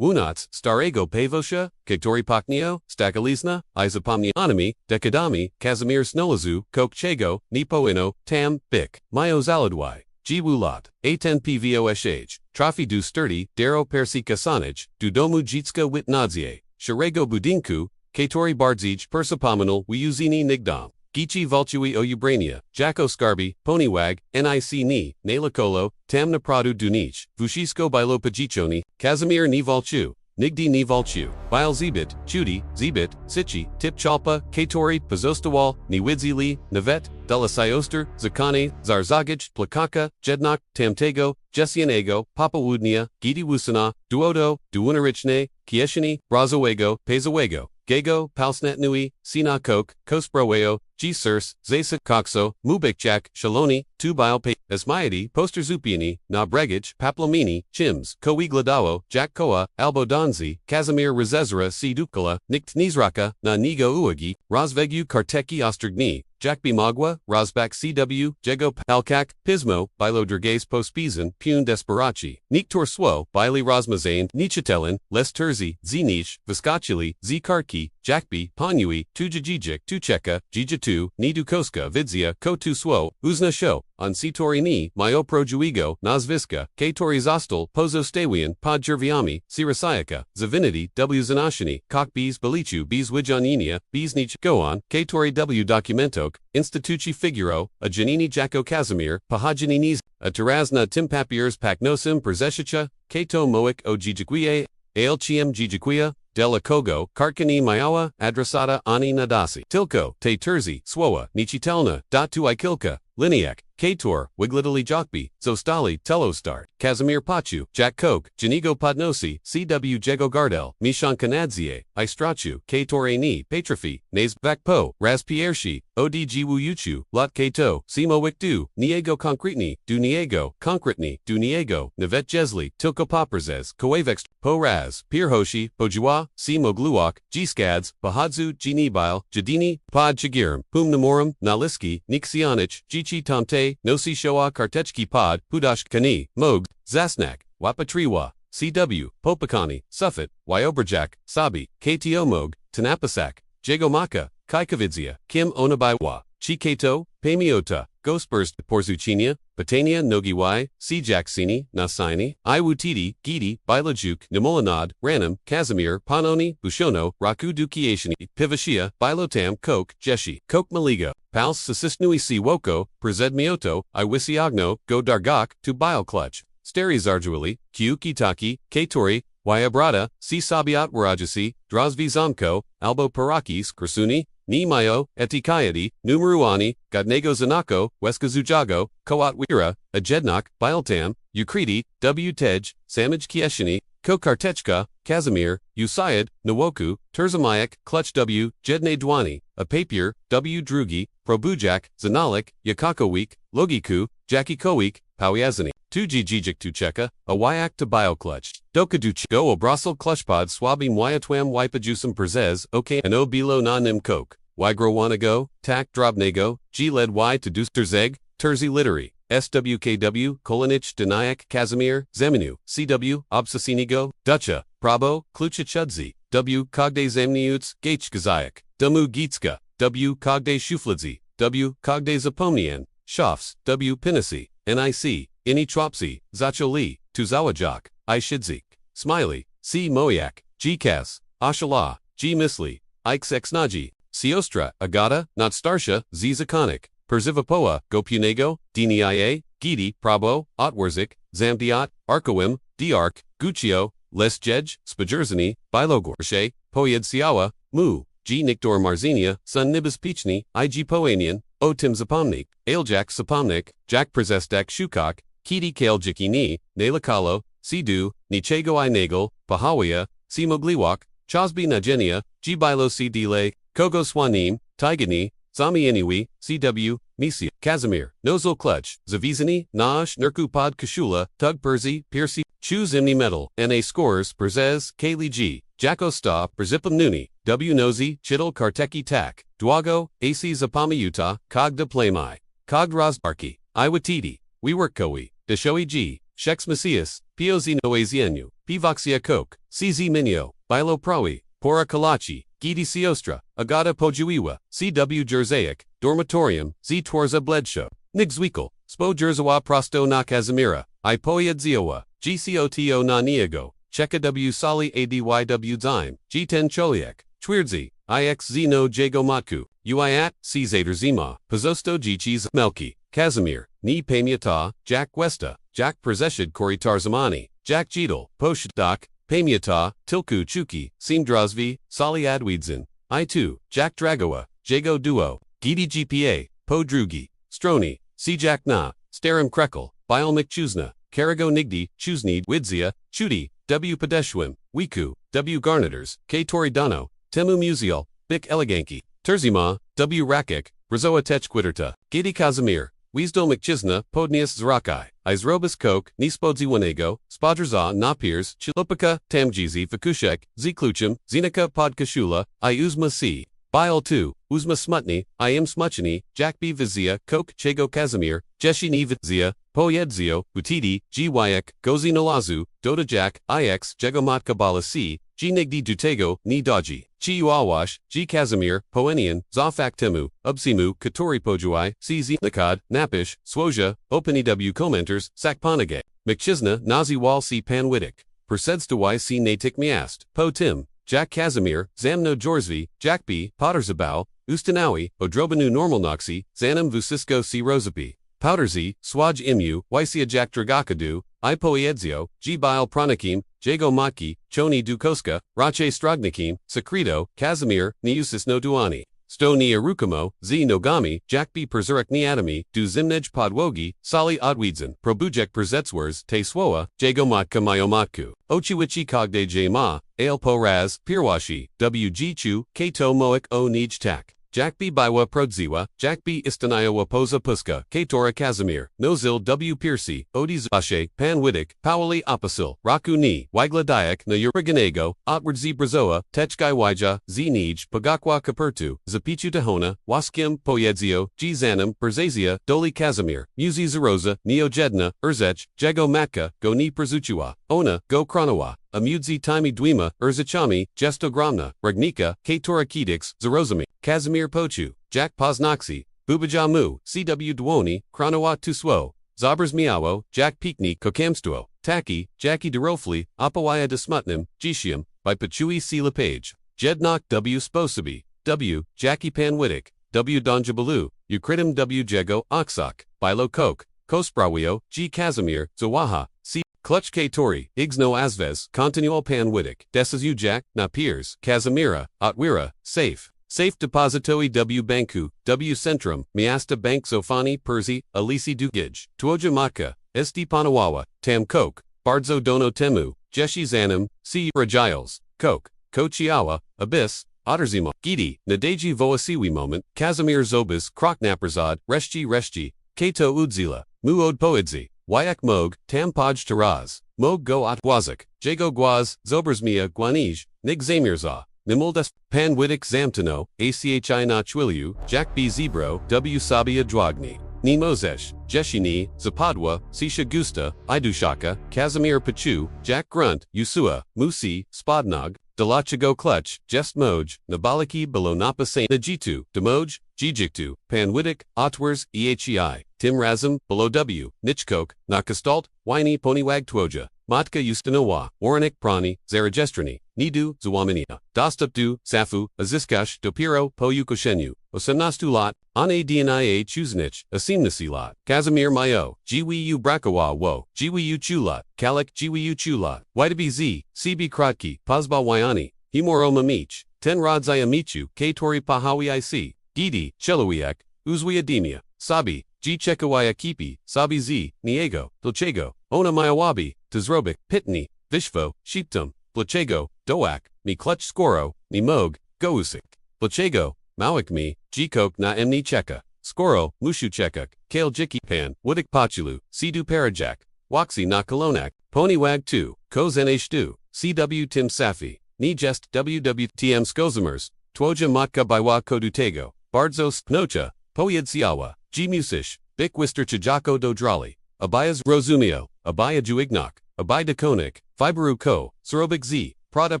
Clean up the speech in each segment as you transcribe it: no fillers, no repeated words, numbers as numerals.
Wunoc, starego pavosha, kiktori paknio, stakalizna, izapomnianomy, dekadami, Kazimir snolazu, kokchego, nipoino, tam, bik, myo zaladwy, Gwulot, A10 pvosh, Trafi du sturdy, daro persi kasanij, du domu jitska wit nadzie, Sharego budinku, Katori bardzij persapominal wiuzini nigdam, Gichi vultui o Ubrania, Jako Skarbi, Poniwag, Nic ni, Nalakolo, Tamna pradu dunich, Vushisko bilo pajichoni, Kazimir ni valchu, Nigdi ni valchu, Bile zebit, Chudi, zebit, Sichi, Tip chalpa, Katori, Pazostawal, Niwidzili, Navet, Delasioster, Zakane, Zarzagich, Plakaka, Jednok, Tamtego, Jessianego, Papawudnia, Gidi Wusana, Duodo, Duunarichne, Kieshini, Brazawego, Pezawego, Gego, Palsnatnui, Sina Kok, Kosproweo, G. Sirs, Zasa Coxo, Mubikchak, Shaloni, Tubilpe, Esmayadi, Posterzupiani, Na Bregich, Paplomini, Chims, Koigladao, Jack Koa, Albo Donzi, Kazimir Rezezra C. Dukala, Nikt Nizraka, Na Nigo Uagi, Razvegu Karteki Ostrgni, Jack Bimagwa, Razbak CW, Jego Alkak, Pismo, Bilo Dragace Pospizan, Pune Desperaci, Nik Torswo, Bili Razmazane, Nichatelin, Les Terzi, Zinish, Viscachili, Z Karki, Jackby, Panui, Tujajijik, Tucheka, Jijatu, Nidukoska, Vidzia, Kotu Swo, Uzna Sho, on Sitori ni, Myo Projuigo, Nazviska, Katori Zostal, Pozo Stawian, Pod Jerviami, Sirasayaka, Zavinity, W Zanashini, Kok Bees Belichu, Bees Wijaninia, Bees Nich, Goan, Katori W Documentok, Instituci Figuro, a Janini Jacko Casimir, Pahajaninis, a Tarazna Timpapiers Pacnosim Prezeshicha, Kato Moik o Jijiquie, Aelchiem Jijiquia, Della Kogo, Karkani Mayawa, Adrasata Ani Nadasi, Tilko, Te Terzi, Swoa, Nichitelna, Datu Ikilka, Liniak, Kator, Wiglitali Jokbi, Zostali, Telostart, Kazimir Pachu, Jack Koch, Janigo Podnosi, CW Jego Gardel, Mishan Kanadzie, Istrachu, Kator Ni, Patrafi, Naze Vakpo, Raspiershi, ODG Wuyuchu, Lot Kato, Simo Wikdu, Niego Concretni, Du Niego, Concretni, Du Niego, Navet Jesli, Tilko Popperzes, Koavex, Po Raz, Pirhoshi, Pojua, Simo Gluak, G Skads, Bahadzu, Ginibile, Jadini, Pod Chagirim, Pum Namorum, Naliski, Nixianich, Gichi Tomte, Nosi Shoa Kartechki Pod, Pudash Kani, Mogs, Zasnak, Wapatriwa, CW, Popakani, Suffet, Wyobrajak, Sabi, KTO Mog, Tanapasak, Jagomaka, Kaikavidzia, Kim Onabaiwa, Chikato, Pamiota, Ghostburst, Porzuchinia, Patania Nogiwai, Sijaksini, Nasaini, Iwutiti, Gidi, Bilajuk, Nimolanad, Ranam, Kazimir, Panoni, Bushono, Raku Dukiashini, Pivashia, Bilotam, Kok, Jeshi, Kok Maliga, Pals Sasisnui Si Woko, Prezed Mioto, Iwisiagno, Go Dargak, to Bile Clutch, Sterizarjuali, Q Kitaki, Katori, Wyabrata, Si Sabiat Warajasi, Drazvi Zamko, Albo Parakis, Krasuni, Ni Mayo, Etikayadi, Numeruani, Godnego Zanako, Weskazujago, Koat Wira, Ajednok, Biltam, Ukriti, W Tej, Samaj Kieshini, Kokartechka, Kazimir, Usayad, Nawoku, Terzamayak, Clutch W, Jedne Dwani, Apapir, W Drugi, Probujak, Zanalik, Yakakowik, Logiku, Jackie Kowik, Pawiazani, Tuji Jijik Tucheka, a Wyak to Bioclutch, Dokaduch, Go Obrasal Clutchpod Swabim Wyatwam Wypajusum Perzez, OK and O Bilo na Nim Coke, Wygrowanago, Tak Drobnego, G led Y to Dusterzeg, Terzi Littery, SWKW, Kolanich, Denayak, Kazimir, Zeminu, CW, Obsasinigo, Ducha, Prabo, Kluchachudzi, W Kogde Zemniuts, Gach Gazayak, Damu Gitska, W Kogde Shufladzi, W Kogde Zapomnian, Shofs, W Pinasi, NIC, Ini Tropsi, Zacholi, Tuzawajak, Ishidzik, Smiley, C Moyak, G Kas, Ashala, G Misli, Ix Exnaji, Siostra, Agata, Not Starsha, Z Zakonic, Perzivapoa, Gopunego, Dnia, Gidi, Prabo, Otwarzik, Zamdiat, Arkowim, Diark, Guccio, Lesjej, Spajerzani, Bilogorshe, Poyed Siawa, Mu, G Niktor Marzinia, Sun Nibis Pichni, IG Poanian, O Tim Zapomnik, Ailjak Sapomnik, Jack Prezestak Shukak, Kiti Kaljiki ni, Nalakalo, Sidu, Nichego I Nagel, Pahawia, Simogliwak, Chosby Najenia, G Bilo C Dile, Kogo Swanim, Tigani, Zami Iniwi, CW, Misia, Kazimir, Nozol Clutch, Zavizani, Nash, Nurkupad Kashula, Tug Perzi, Piercy, Choose Imni Metal, NA Scores, Perzez, Kaylee G, Jacko Sta, Perzipum Nuni, W Nozi, Chittle Karteki Tak, Dwago, AC Zapama Utah, Cog de Playmai, Cog Rosbarki, Iwatiti, We Work Kowi, Deshoe G, Shex Macias, Poz Noazienu, Pivoxia coke, CZ minio, bilo prawi, pora kalachi, gidi siostra, agata pojuiwa, CW jersaic, dormitorium, z twarza bledshow, nigzwikal, spo jerzawa prosto na kazimira, I poyedziowa, gcoto na niego, cheka w sali adyw zime, g10 choliek, twierdzi, ixz no jego matku, uiat, c zader zima, pozosto dzieci melki, Kazimir, ni pamięta, jak Westa, jak przeszedł korytarzami, jak jedal, pośdak, pamięta, tylko chuki, simdrazvi, sali adwidzin, I2, jak dragowa, jego duo, gidi gpa, po drugi, stroni, si jak na, starym krekel, bialmik chuzna, karago nigdi, chuznid, widzia, chudi, w podeszwim, wiku, w garnitors, k toridano, temu musial, bik eleganki, terzima, w rakik, brazoa techquitterta, gidi Kazimir, Wizdol mcchizna, podnias zrakai, izrobis coke, nispodziwanego, spodrza napiers, chilopika, tamjizi fakushek, zikluchim, zinika podkashula, I uzma si, bile 2, uzma smutni, I am smuchini, jakbi vizia, coke, chego Kazimir, jeshi ni vizia, poyedzio, utidi, gyek, gozi nalazu, doda jak, ix, jegomat kabala si, g nigdi dutego, ni doji, chi uawash, g Kazimir, poenian, zafak temu, ubsimu, katori pojuai, cz nakad, napish, swoja, openi w commenters, sakpanage, mcchizna, nazi wal si panwidik, persedstawai si natik miast, po tim, jak Kazimir, zamno jorzvi, jakbi, potterzabau, ustanawi, odrobanu normalnoxi, zanam vusisko si rosapi. Powderzi, swaj imu, wysia jak dragakadu, I poiedzio, g bile pranikim, jego matki, choni dukoska, rache strognikim, secreto, Kazimir, niusis no duani. Sto ni arukamo, z nogami, jakbi perzurik ni adami, du zimnej podwogi, sali odwidzin, probujek perzetswers, te swoa, jego matka mayomatku. Ochiwichi kogde j ma, ale po raz, pirwashi, wg chu, kato moik o nij tak. Jakbi biwa prodziwa, jakbi istanayowa poza puska, katora Kazimir, nozil w piersi, odiz ashe, panwidik, pawali apasil, raku ni, wigla dayak na yuriganego, otward z brazoa, techgai wija, z nij, pagakwa kapertu, zapichu tahona, waskim, poyedzio, g zanam, berzazia, doli Kazimir, muzi zaroza, neojedna, urzech, jego matka, go ni perzuchua, ona, go kronowa. Amudzi time dwima, urzachami, gestogramna, ragnika, katora kedix, zarozami, Kazimir pochu, jak poznaxi, bubajamu, cw dwoni, kronowa tuswo, zabers miawo, jak pikni kokamstuo, taki, jaki derofli, apawaya desmutnim, gishim, by pachui si page, jednok w sposabi, w, jaki panwidik, w donjabalu, ukritim w jego, oxok, bilo coke, kosprawio, g Kazimir, zawaha, c. Clutch Katori, Igno Asvez, Continual Panwidik, Desazu Jak, Napiers, Kazimira, Otwira, Safe. Safe Depository W Banku, W Centrum, Miasta Bank Zofani Perzi, Alisi Dugij, Tuoja Matka, Esti Panawawa, Tam Coke, Bardzo Dono Temu, Jeshi Zanam, C. Ragiles, Coke, Kochiawa, Abyss, Otterzima, Gidi, Nadeji Voasiwi Moment, Kazimir Zobis, Kroknaperzad, Reshji, Kato Udzila, Muod Poedzi. Wyak Mog, Tam Poj Taraz, Mog Go Atwazik, Jago Guaz, Zobersmia Guanij, Nig Zamirza, Nimuldas, Panwidik Zamtano, Achi na Chwiliu, Jak B Zebro, W Sabia Dwagni, Nimozesh, Jeshini, Zapadwa, Sisha Gusta, Idushaka, Kazimir Pachu, Jack Grunt, Usua, Musi, Spodnog, Dalachago Clutch, Jest Moj, Nabaliki Belonapa Saint Najitu, Demoj, Jijiktu, Panwidik, Otwers, Ehei, Tim Razum, Below W, Nichkok, Nakastalt, Wini Poniwag Twoja, Matka Ustanowa, Waranik Prani, Zarajestrani, Nidu, Zawaminia, Dostupdu, Safu, Aziskash, Dopiro, Poyukoshenyu, Osemnastulat, Ane Dnia Chuznich, Asimnasilat, Kazimir Mayo, Gwiu Brakawa Wo, Gwiu Chulat, Kalik Gwiu Chulat, Ydabi Z, CB Krotki, Pazba Wyani, Himoro Mamich, Ten Rodzayamichu, Katori Pahawi IC, Gidi, Chelowiak, Uzwiademia, Sabi, G Chekawaya Kipi, Sabi Z, Niego, Dlchego, Ona Mayawabi, Tazrobik, Pitni, Vishvo, Sheeptum, Blachego, Doak, Mi Clutch Skoro, Ni Mog, Gousik, Blachego, Mawik Mi, Gkok na Emni Cheka, Skoro, Mushu Chekuk, Kale Jiki Pan, Woodik Pachulu, Sidu Parajak, Waxi na Kolonak, Pony Wag 2, Kozeneshtu, CW Tim Safi, Ni Jest WWTM Skozimers, Twoja Matka Bywa Kodutego, Bardzos, Pnocha, Poyedsiawa, G Musish, Bik Wister Chijako Dodrali, Abayas Rozumio, Abaya Juignok, Abij de konik, Fiberu ko, Sorobik z, Prada,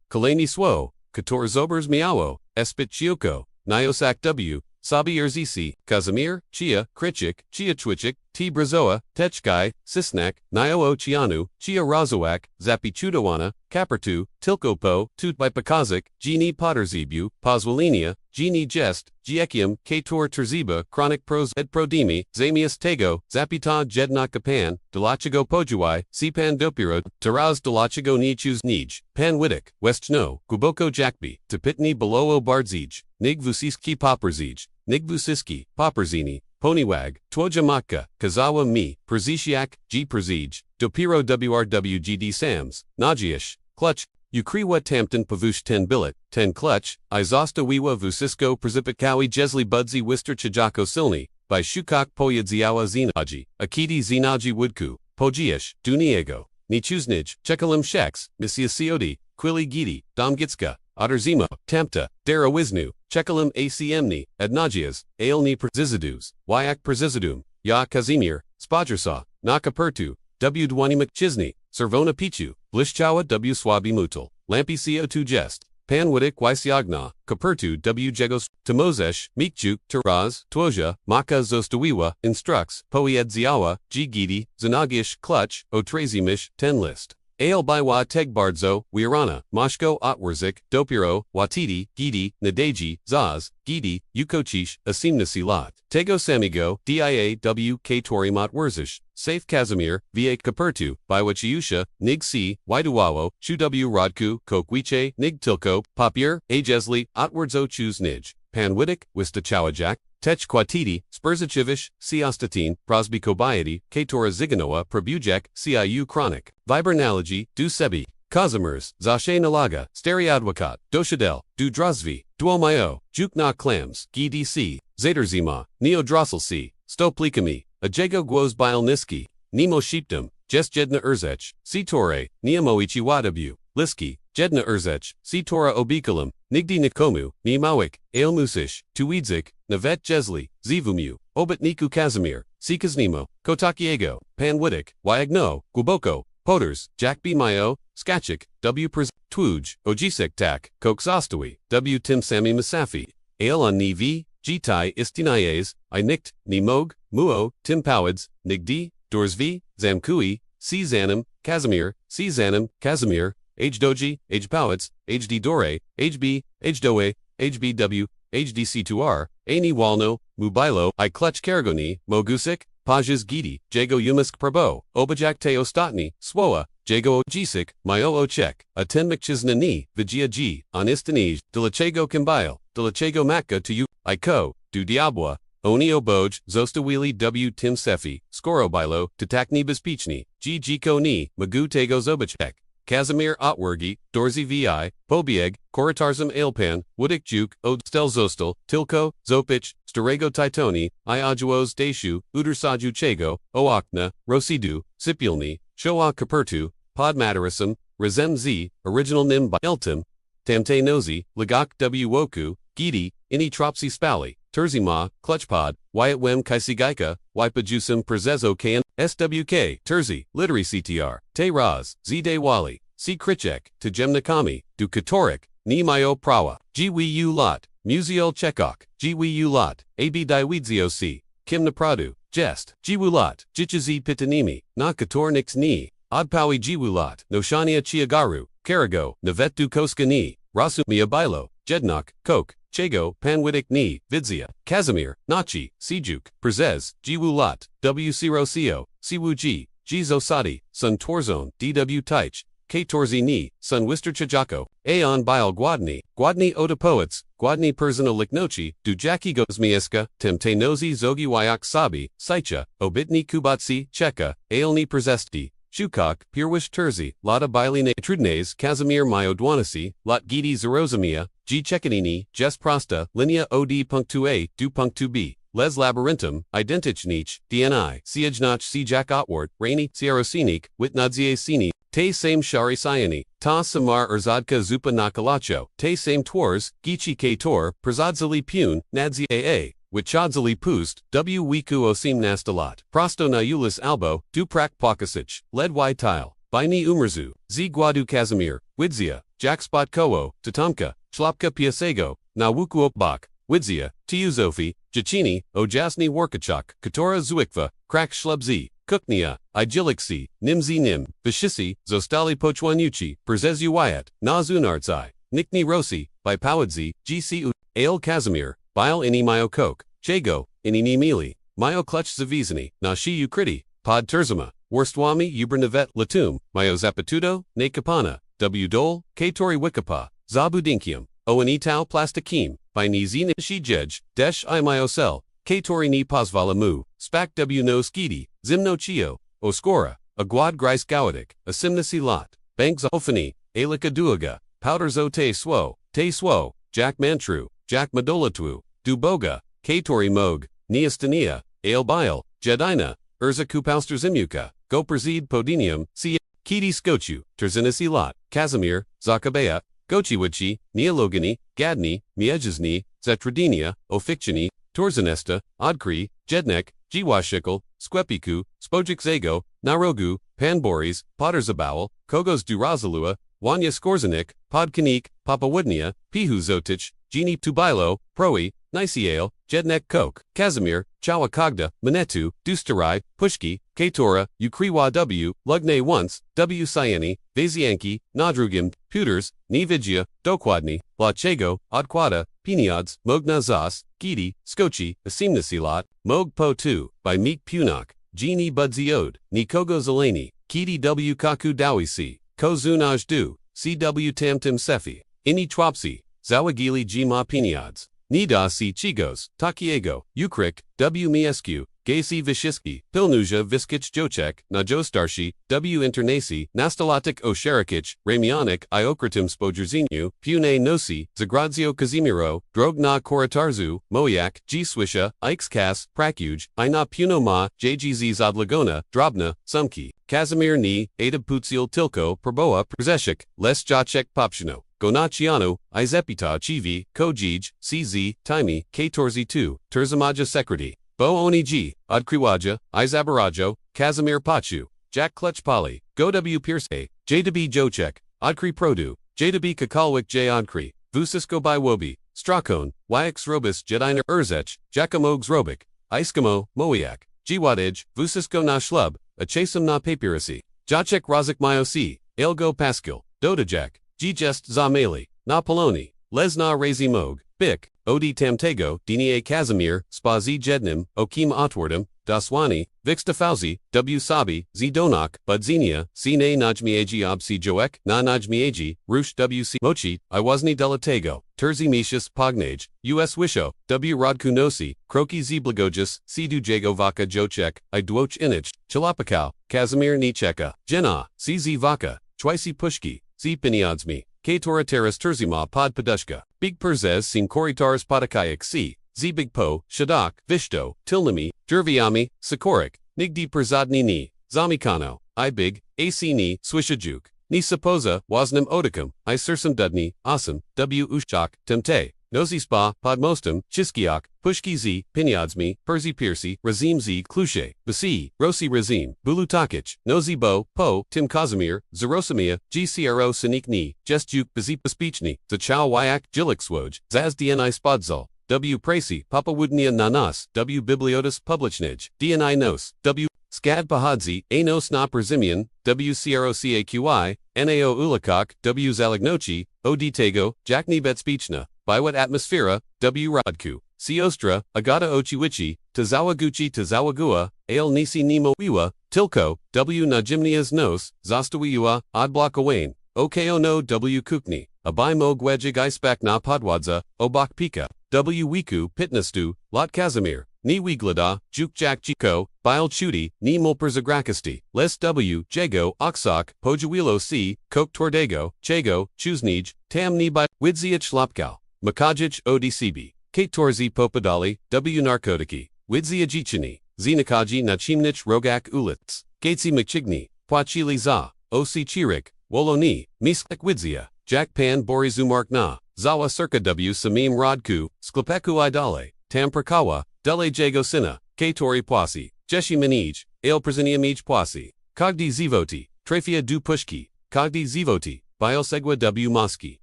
Kaleni swo, Kator zobers miało, Espit chioko, Niosak w, Sabi Erzisi, Kazimir, Chia, Krichik, Chia Chwichik, T. Brazoa, Techkai, Sisnak, Nio Chianu, Chia Razowak, Zapi Chudowana, Kapertu, Tilkopo, Tut by Pakazik, Gini Potterzebu, Pozwalinia, Gini Jest, Giekium, Kator Terziba, Chronic Pros Ed Prodimi, Zamius Tego, Zapita Jednak Kapan, Delachigo Pojuai, Sipan Dopiro, Taraz Delachigo Nichus Nij, Pan Widik, Westchno, Guboko Jakbi, Tepitni Belowo Bardzij, Nigvusiski Popperzij, Nigvusiski, Popperzini, Poniwag, Twojamatka, Kazawa Mi, Perzisiak, G. Perzij, Dopiro WRWGD Sams, Najish, Clutch, Ukriwa Tampton Pavush 10 Billet, 10 Clutch, Izosta Wiwa Vusisko Przipikawi Jesli Budzi Wister Chijako Silni, by Shukak Poyadziawa Zinaji, Akiti Zinaji Woodku, Pojiish, Duniego, Nichuznij, Chekalim Sheks, Misia Siodi, Quili Gidi, Domgitska, Otterzimo, Tampta, Dara Wisnu, Chekalim Acmni, Adnagias, Ailni Przizidus, Wyak Przizidum, Ya Kazimir, Spadrasa, Nakapertu, W. Dwanimak Chizni, Servona Pichu, Blishchawa W. Swabi Mutul, Lampi CO2 Jest, Pan Widik Wysiagna, Kapertu W. Jegos, Timozesh, Mikjuk, Taraz, Twoja, Maka Zostawiwa, Instructs, Poiedziawa, G. Gidi, Zanagish, Clutch, Otrezimish, 10 List. Ale Biwa Tegbardzo, Wirana, Moshko Otwarzik, Dopiro, Watiti, Gidi, Nadeji, Zaz, Gidi, Ukochish, Asimnasi Lot, Tego Samigo, DIA W. Katorimat Werzish, Safe Kazimir, Va Kapertu, Biwachiusha, Nig C, Waiduwawo, Chu W. Rodku, Kokwiche, Nig Tilko, Papier, Ajesli, Otwardzo Chuz Nij, Panwidik, Wista Chawajak, Tech Kwatiti, Spurzachivish, Siastatin, Prosby Kobayati, Katora Ziganoa, Probujek, CIU Chronic, Vibernalogy, Du Sebi, Kazimirs, Zashe Nalaga, Stereadwakat, Doshadel, Du Drozvi, Duomayo, Jukna Clams, GDC, Zaderzima, Neo Drossel C, Stoplikami, Ajego Gwoz Bielniski, Nemo Sheepdom, Jes Jedna Urzech, Sitore, Niamoichi Wadabu, Liski, Jedna Urzech, Sitora Obikalam, Nigdi Nikomu, Nimawik, Ailmusish, Tuidzik, Navet Jesli, Zivumu, Obit Niku Kazimir, Sikaznimo, Kotakiego, Panwidik, Wyagno, Guboko, Poters, Jack B. Mayo, Skachik, W. Prz, Twuj, Ojisek Tak, Koksastawi, W. Tim Sami Masafi, Ail on Nivi, Gitai Istinayes, I Nikt, Nimog, Muo, Tim Powids, Nigdi, Dorsvi, Zamkui, C. Zanim, Kazimir, C. Zanim, Kazimir, H. Doji, H. Powitz, HD Dore, HB, H. Doe, HBW, HDC2R, Ani Walno, Mubailo, I Clutch Karagoni, Mogusik, Pajas Gidi, Jago Yumisk Prabo, Obajak Te Ostatni, Swoa, Jago Ojisik, Myo Ochek, Aten Mkchiznani, Vigia G, Onistanij, Delachego Kimbail, Delachego Matka to you, Iko, Du Diabwa, Oni Oboj, Zostawili W. Tim Sefi, Skorobailo, Tatakni Bispichni, G. Jiko Ni, Magu Tego Zobachek, Kazimir Otwergi, Dorzi Vi, Pobieg, Koratarzum Ailpan, Wudik Juk, Odstel Zostel, Tilko, Zopich, Starego Titoni, Iajuos Deshu, Udersaju Chego, Oakna, Rosidu, Sipilni, Shoa Kapertu, Podmatarisum, Razem Z, Original Nim by Eltim, Tamte Nozi, Lagak W. Woku, Gidi, Ini Tropsi Spali, Terzima, Clutchpod, Wyatt Wem Kaisigaika, Wipajusum Prezezo Kan, SWK, Terzi, Literary CTR, Te Raz, Z De Wali, C. Krichek, Tajem Nakami, Du Katorik, Ni Mayo Prawa, G. U Lot, Musiol Chekok, G. U Lot, AB Daiwidzio C. Kim Napradu, Jest, G. Lot, Jichazi Pitanimi, Na Kator Nix Ni, Odpawi G. Lot, Noshania Chiagaru, Karago, Navet Du Koska Ni, Rasu Miabailo, Jednok, Kok, Chego, Panwidik Ni, Vidzia, Kazimir, Nachi, Sijuk, Prezez, Jiwu Lot, W. Sirosio, Siwu G, Zosadi, Sun Torzone, DW Taich, K. Torzi Ni, Sun Wister Chajako, Aeon Bile Guadni, Guadni Odapoets, Guadni Persona Liknochi, Dujaki Gozmieska, Temte Nozi Zogi Wyak Sabi, Saicha, Obitni Kubatsi, Cheka, Aelni Przesti, Shukak, Pirwish Terzi, Lata Biline Trudnes, Kazimir Myodwanasi, Lot Gidi Zerozamia, G. Chekanini, Jes Prosta, Linea OD.2a, Du.2b, Les Labyrinthum, Identich Nich, DNI, Siajnach Sijak Otwart, Rainy, Sierosinik, Witnadzie Sini, Te Same Shari Sayani, Ta Samar Erzadka Zupa Nakalacho, Te Same Twars, Gichi K Tor, Prezadzali Pune, Nadzi AA, Wichadzali Pust, W. Wiku Osim Nastalat, Prosto Nayulis Albo, Duprak Pokasic, Led Y Tile, by ni umrzu, z gładu Kazimir, Widzia, jak spot koło, tatomka, chlopka piasego, na łuku bok, Widzia, tiu zofi, dziecini, o jasni workachok, katora zwykwa, krak shlubzi, kuknia, idyliksi, nimzi nim, vishisi, zostali pochwanuchi, perzezu wyatt, na zunartsai, nikni rosi, by pawadzi, gcu, ale Kazimir, bile ini mayo coke, chego, ini ni mili, mayo clutch zavizani, na shi ukriti, pod terzama, worstwami ubernavet latum, mayo zapatudo, ne kapana, w dole, katori wikapa, zabudinkium, o ni tau plastikim, by ni zini shi jej, desh I myosel, katori ni pozvala mu, spak w no skidi, zimno chio, oskora, aguad gris gawadik, asimnasi lot, banks ofani, alika duaga, powders o te swo, jack mantru, jack madolatwu, duboga, katori mog, neastania, ale bile, jedina, urza kupauster zimuka, goperzid podinium, si, kiti skochu, terzinasi lot, Kazimir, zakabea, gochiwichi, neologani, gadni, miejizni, zetradinia, ofikchini, torzinesta, odkri, jednek, jiwashikal, skwepiku, spojik zago, narogu, panboris, potterzabowel, kogos durazalua, wanya skorzanik, podkanik, papawudnia, pihu zotich, geni tubilo, proi, niciale, jednek coke, Kazimir, chawakagda, manetu, dustarai, pushki, katora, ukriwa w, lugne once, w cyani, vazianki, nadrugim, pewters, nividja, dokładni, lachego, odquada, piniods, mogna zas, gidi, skochi, asimnasilat, mog po tu, by meek punok, geni budziod, nikogo zelani, kiti w kaku dawisi, ko zunaj du, cw tamtim sefi, ini twapsi, zawagili gma piniods. Nida si chigos, takiego, ukrik, w miescu, gasi vishiski, pilnuja viskich jochek, na jostarshi, w internasi, nastalatik osherikich, ramionic iokratim spojerzinu, pune nosi, zagrazio Kazimiro, drog na koratarzu, moyak, g swisha, ixkas, prakuj, ina puno ma, jgz zadlagona, drobna, sumki, Kazimir ni, adab putsiel tilko, proboa, przeshik, les jacek popshino. Gonachiano, Izepita Chivi, Kojij, CZ, Taimi, K-Torzi 2, Terzamaja Sekreti, Bo Oniji, Odkriwaja, Izabarajo, Kazimir Pachu, Jack Clutch Pali, Go W Pierce, JW Jocek, Odkri Produ, JW Kakalwik J Odkri, Vusisko by Wobi, Strakon, Yx Robus Jediner Urzech, Jackamogs Robik, Iskamo, Moiak, Jiwadij, Vusisko na Shlub, Achasum na Papyrasi, Jacek Razik Myosi, Elgo Pascal, Dodajak, Gest Zameli, na Poloni, Lesna Razi Mog, Bik, Odi Tamtego, Dinie Kazimir, Spazi Jednim, Okim Otwardum, Daswani, Vixtafauzi, W Sabi, Z Donok, Budzinia, Sine Najmiegi Obsi Joek, Na Najmiegi, Rush WC Mochi, Iwazni Delatego, Terzi Mishis Pognage, US Wisho, W Rodkunosi, Kroki Zblagojus, Sidu Jago Vaka Jocek, I Dwoch Inich, Chilapakau, Kazimir Nicheka, Jena, CZ Vaka, Chwisi Pushki, Z Piniodsmi, Katora Teras Terzima Pod Padushka, Big Perzez Sim Koritars Podakayak C, Z Big Po, Shadak, Vishto, Tilnami, Jerviami, Sikorik, Nigdi Perzadni Ni, Zamikano, I Big, AC Ni, Swishajuk, Ni Sapoza, Wasnam Odicum, I Sursum Dudni, Asum, W Ushchak, Temte, Nozi Spa, Podmostum, Chiskiak, Pushki Z, Pinyodsmi, Perzi Piercy, Razim Z, Kluche, Basi, Rosi Razim, Bulu Takich, Nozi Bo, Po, Tim Kazimir, Zerosamia, GCRO Sinikni, Jestjuk Bazipa Speechni, Zachao Wyak, Jilikswoj, Zaz DNI Spodzol, W Pracy, Papawudnia Nanas, W Bibliotis Publichnij, DNI Nos, W Skad Bahadzi, Anos na Perzimian, W CROCAQI, NAO Ulikok, W Zalignochi, Oditego, Jackni Betspichna, Biwat Atmosphera, W Rodku, Siostra, Agata Ochiwichi, Tazawaguchi Tazawagua, Ale Nisi Nemo Iwa, Tilko, W Najimnias Nos, Zostawiua, Oddblock Awain, Okeo no W Kukni, Abai Mo Gwejig Ispak na Podwadza, Obak Pika, W Wiku Pitnastu, Lot Kazimir, Ni Wiglada, Juk Jack Chiko, Bile Chuti, Ni Mulperzagrakasti, Les W, Jago, Oxok, Pojuilo C, Kok Tordego, Chago, Chuznij, Tam Ni By, Widziach Lopkal, Makajic ODCB, Kate Torzi Popadali, W Narkotiki, Widzia Jichini, Zinakaji Nachimnich Rogak Ulits, Gatesi Mchigni, Pwachili Za, Osi Chirik, Woloni, Misklek Widzia, Jack Pan Borizumark Na, Zawa Circa W Samim Rodku, Sklepeku Idale, Tamprakawa, Dele Jago Sina, Katori Pwasi, Jeshi Minij, Ale Preziniamij Pwasi, Kogdi Zivoti, Trafia du puszki, kogdi zivoti, biosegwa w moski,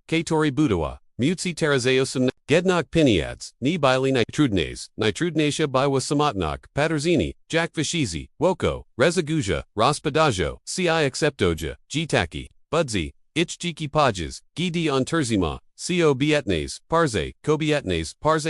katori budowa, mutsi terazeosum, gednog piniads, ni bili nitrudnasia biwa samotnog, paterzini, jak vishizi, woko, rezaguja, rospadajo, ci acceptoja, gitaki, budzi, ichjiki pajas, gidi on terzima, co bietnes, parze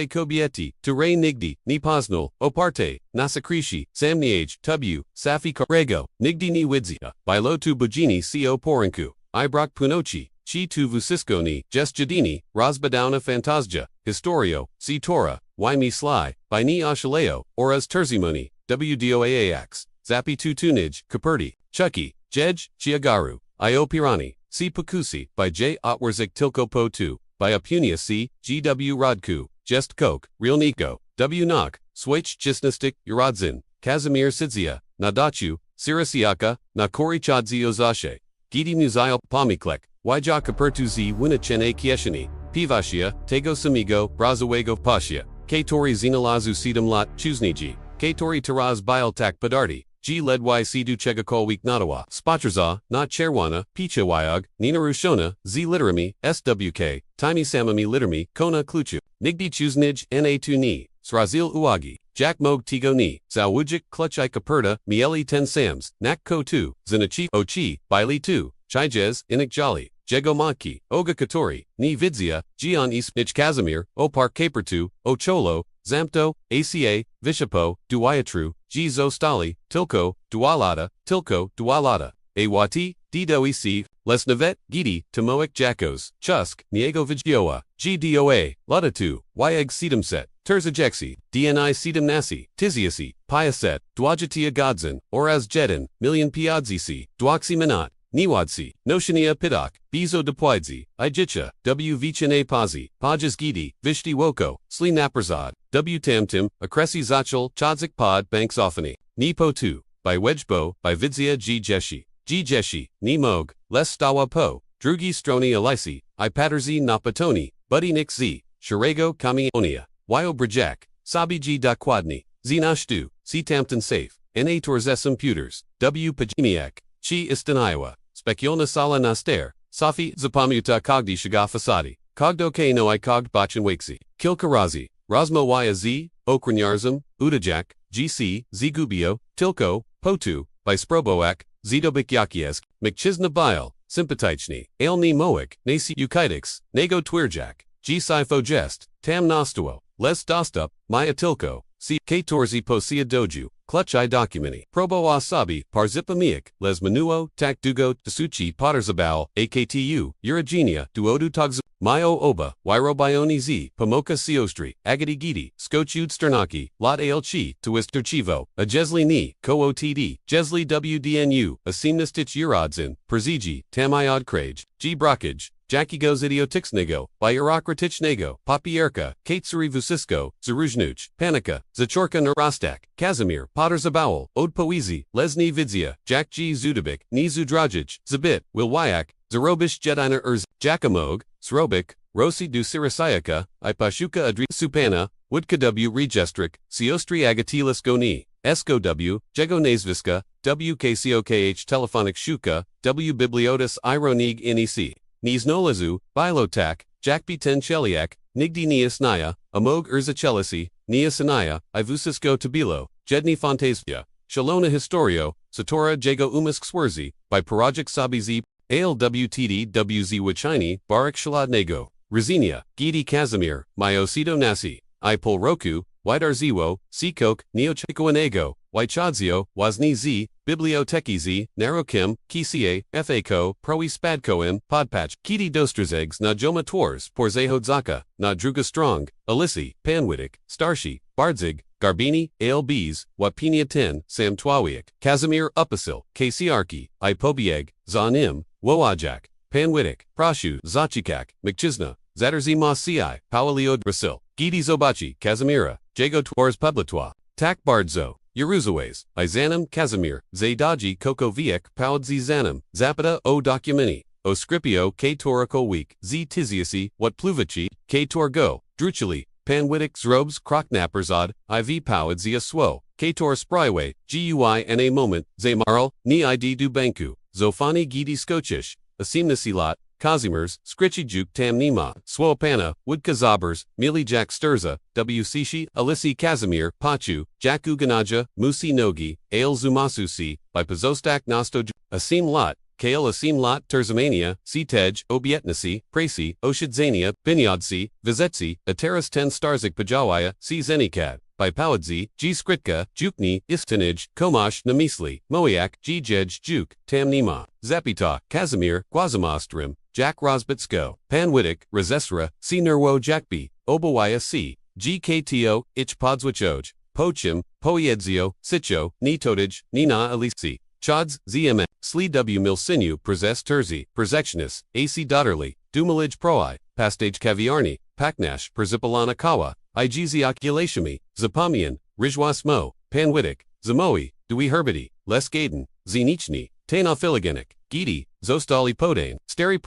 kobieti, ture nigdi, ni poznol, oparte, nasakrishi, samniage, tubu, safi rego, nigdi ni widzia, bilo tu bujini co porinku, ibrak punochi, chi tu vusiskoni, jadini, razbadauna fantasja, historio, si tora, mi sly, by ni ashaleo, oras terzimoni, wdoaax, zapi tu tunij, kaperti, chucky, jej, chiagaru, io pirani, si pukusi, by j otwarzik tilko po tu, by apunia c, gw rodku, jest coke, real nico, w nok, swich chisnistik, uradzin, kazimir sidzia, nadachu, sirasiaka, nakori chadzi ozashe, gidi muzile, pomiklek, Wija kapertu z winachene kieshini, pivashia, tego samigo, brazawego pashia, katori zinalazu sedum lot, chuzniji, katori taraz bialtak padarti, g ledwy sidu chegakolwik nadawa, spatraza, not cherwana, pichawayag, ninarushona, z literami, swk, timi samami literami, kona kluchu, nigdi chuznij, na tu ni, srazil uagi, jak mog tigo ni, zawujik clutchai kaperta, mieli ten sams, nak ko tu, zinachi, ochi, bili tu, chijez, inik jali, jegomaki, oga katori, ni vidzia, gian isnich kazimir, opar kapertu, ocholo, zampto, aca, vishapo, duayatru, g zostali, tilko, dualata, awati, ddoec, lesnavet, gidi, tamoic jakos, chusk, niego vigioa, gdoa, ludatu, yeg sedumset, terzajexi, dni sedumnasi, tiziasi, piaset, dwajatia godzin, oraz jedin, million piadzisi, dwaxi minot, Niwadsi, Noshania Pidak, Bizo Depwidzi, Ijicha, W Vichane Pazi, Pajas Gidi, Vishti Woko, Sli Naperzad, W Tamtim, Akresi Zachel, Chodzik Pod, Banks Ophany, Nipo 2, by Wedgebo, by Vidzia G Jeshi, Ni Mog, Les Stawa Po, Drugi Stroni Elisi, I Paterzi Napatoni, Buddy Nick Z, Shirego Kami Onia, Wyo Brajak, Sabi G Dakwadni, Zinashtu, C Tampton Safe, Na Torzesum Pewters, W Pajimiak, Chi Istanaiwa. Spekiolna sala naster, Safi zapamuta kogdi shagafasadi, kogdo ke no I kogd bachan waksi, Kilkarazi, Rosmo y z, Okranyarzum, Udajak, GC, Zgubio, Tilko, Potu, by Sproboak, Zidobik Yakiesk, Mkchizna Bile, Sympatichni, Ailni Moik, Nasi Ukitix, Nago Twirjak, G Sifo Jest, Tam Nostuo, Les Dostup, Maya Tilko, C. Katorzi Posia Doju, Clutch I Documenti, Probo Asabi, Parzipamiak, Les Manuo, Tak Dugo, Tasuchi Potterzabal, AKTU, Uragenia, Duodu Togz, Mayo Oba, Wyro Bioni Z, Pamoka Siostri, Agadi Gidi, Skochud Sternaki, Lot Aelchi, Twister Chivo, A Jesli Ni, Ko OTD, Jesli WDNU, Asimnistich Uradzin, Perziji, Tamayod Kraj, G Brokage, Jackie Goes Idiotixnego, by Irakratich Nego, Papierka, Katsuri Vusisko, Zaruzhnuch, Panika, Zachorka Narostak, Kazimir, Potter Zabowel, Ode Poezi, Lesni Vidzia, Jack G Zudabik, Nizu Drajic, Zabit, Wilwayak, Zarobish Jedina Urz, Jackamog, Srobik, Rosi du Sirasayaka, Ipashuka Adri Supana, Woodka W Regestrik, Siostri Agatilis Goni, Esko W, Jego Nazviska, WKCOKH Telephonic Shuka, W Bibliotis Ironig Nec. Niznolazu, Bilotak, Jakpi Ten Cheliak, Nigdi Niasnaya, Amog Urzachelisi, Niasanaya, Ivusisko Tabilo, Jedni Fantasvia, Shalona Historio, Satora Jago Umisk Swerzi, by Parajik Sabizi, ALWTD WZ Wachini, Barak Shaladnego, Razinia, Gidi Kazimir, Myosido Nasi, Ipol Roku, Widarziwo, Sikok, Neochikoanego, Wychadzio, Wazni Z, Biblioteki Z, Narokim, Kisia, Fako, Proi Spadkoim, Podpatch, Kiti Dostrazegs na Joma Twars, Porzehodzaka, na Druga Strong, Alisi, Panwidik, Starshi, Bardzig, Garbini, ALBs, Wapinia 10, Sam Twawiak, Kazimir Upasil, Kasiarki, Ipobieg, Zanim, Woajak, Panwidik, Prashu, Zachikak, Mkchizna, Zaterzi Masi, Pawaliod Brasil, Gidi Zobachi, Kazimira, Jago Twars Publitwa, Tak Bardzo, Yeruzawes, Izanam, Kazimir, Zaydaji Kokoviek, Paudzi Zanam, Zapata O Documenti, O Scripio K Torako Week, Z Tiziasi, What Pluvici, K Torgo, Druchili, Panwidik Zrobs Kroknaperzod, IV Powadzia Swo, K Tor Spryway, GUI and a Moment, Zaymarl, Ni ID Du Banku, zofani gidi skocish, asimnisi lot, Kazimierz, Skryci Juk Tam Nima, Swoapana, Woodka Zabers, Mili Jak Sturza, Wsishi, Alisi Kazimir, Pachu, Jaku Ganaja, Musi Nogi, Ale Zumasusi, by Pozostak Nosto, Asim Lot, Kale Asim Lot, Terzamania, Tej, Obietnasi, Prasi, Oshidzania, Binyadsi, Vizetsi, Ateras 10 Starzik Pajawaya, Zenikad. By Pawadzi, G. Skritka, Jukni, Istinij, Komash, Namisli, Moiak, G. Jej, Juk, Tam Nima, Zapita, Kazimir, Guazamostrim, Jack Rosbitsko, Panwidik, Rezesra, C. Nerwo Jakbi, Obawaya C. GKTO, Ich Podzwichoj, Pochim, Poiedzio, Sicho, Nitodij, Nina Alisi, Chods, ZMN, Sli W. Milsinu, Prezes Terzi, Prezectionis, AC Dotterly, Dumalij Proi, Pastage Kaviarni, Paknash, Prezipalana Kawa, Igziak Yelashimi, Zapamian, Rijwas Mo, Panwidik, Zamoi, Dui Herbidi, Les Gaden, Zenichni, Tana Filigenik, Gidi, Zostali Podane, Steri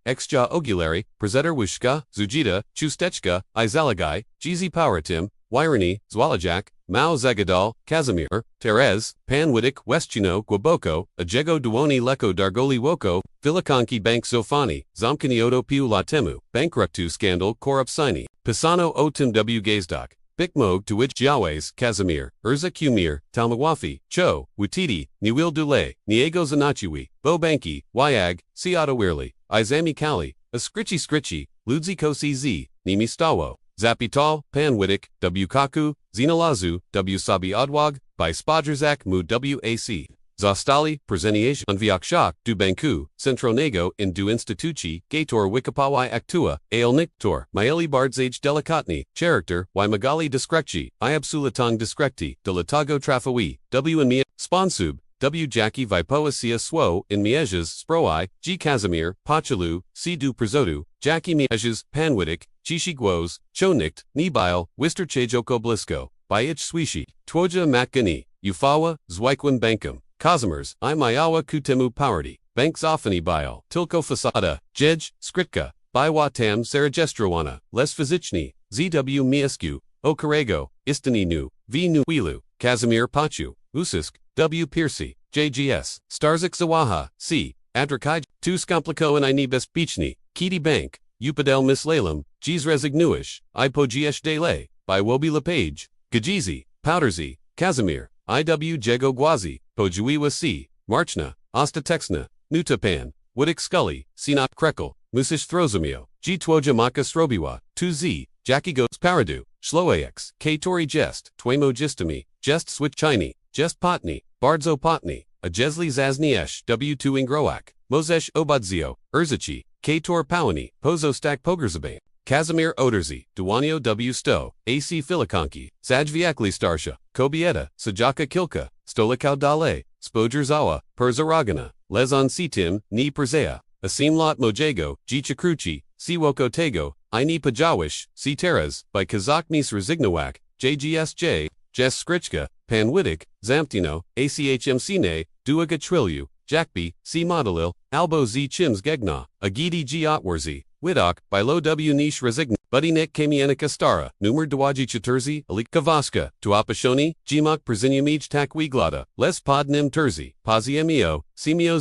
Exja Ogulari, Prezeter Wushka, Zujita, Chustechka, Izalagai, Jizi Poweratim, Wyrani, Zwalajak, Mao Zagadal, Kazimir, Terez, Panwidik, Westchino, Gwaboko, Ajego Duoni Leko Dargoli Woko, Filikonki Bank Zofani, Zamkani Odo Piu Latemu, Bankruptu Scandal Korupsini, Pisano Otim W. Gazdok, Bikmog to which Jiawes, Kazimir, Urza Kumir, Talmawafi, Cho, Wutiti, Niwil Dule, Niego Zanachiwi, Bo Banki, Wyag, Siata Wirli, Izami Kali, Skritchi, Ludzi Kosi Z, Nimi Stawo, Zapital, Panwidik, W. Kaku, Zinalazu, W. Sabi Adwag, by Spodrzak Mu WAC. Zostali, Prezeniation, Unviakshak, Du Banku, Centronego, in Du Instituci, Gator Wikipawai Actua, Ale Niktor, Maeli Bardzage Delicatni, Character, Y Magali Discrecci, Iabsulatang Discrecti, Delatago Trafawi, W and Mia, Sponsub, W. Jackie Vipoasia Swo, in Mieges, Sproi, G. Kazimir, Pachalu, C. Du Prezodu, Jackie Mieges, Panwidik, Chishi Guos, Chonikt, Nibile, Wister Chejoko Blisko, Bayich Swishi, Twoja Matgani, Ufawa, Zweikwin Bankum. Kazimierz, I Mayawa Kutemu Powerty, Bank Zofani Bile, Tilko Fasada, Jej, Skritka, Bywatam Sarajestrowana, Les Fizichni, ZW Miescu, Okarego, Istani Nu, V Nu Wilu, Kazimir Pachu, Usisk, W Piercy, JGS, Starzik Zawaha, C. Adrakaj, Tu Skompliko and Inibes Bichni, Kiti Bank, Upadel Mislalem, G's Resignuish, Ipogiesh Dele, by Wobi Lepage, Gajizi, Powderzi, Kazimir, IW Jego Gwazi, Pojuiwa C. Marchna, Ostatexna, Nutapan, Woodik Scully, Sinop Krekel, Musish Throzamio, G. Twoja Maka Srobiwa, 2Z, Jackie Goes Paradu, Shloax, K. Tori Jest, Twemo Gistami, Jest Switch Chini, Jest Potni, Bardzo Potni, Ajesli Zazniesh, W2 Ingroak, Mozesh Obadzio, Urzachi, K. Tor Powani, Pozo Stak Pogerzabane, Kazimir Oderzi, Duanio W. Stowe, AC Filikonki, Sajviakli Starsha, Kobieta, Sajaka Kilka, Stolikau Dale, Spojerzawa, Perzaragana, Lezon Sitim, Ni Perzea, Asim Lot Mojego, G. Chakruchi, Siwoko Tego, Ini Pajawish, C. Teras, by Kazak Nis Rezignowak, JGSJ, Jes Skrichka, Panwidik, Zamtino, ACHMCne, Duaga Trilyu, Jakbi, C. Modalil, Albo Z. Chims Gegna, Agidi G. Otwarzi, Widok, by Lo W. Nish Resign, Budinek Kamienika Stara, Numer Dwaji Chaturzi, Alik Kavaska, Tuapashoni, Gmok Przinyamij Takwiglada, Les Pod Nim Turzi, Paziemio, Simio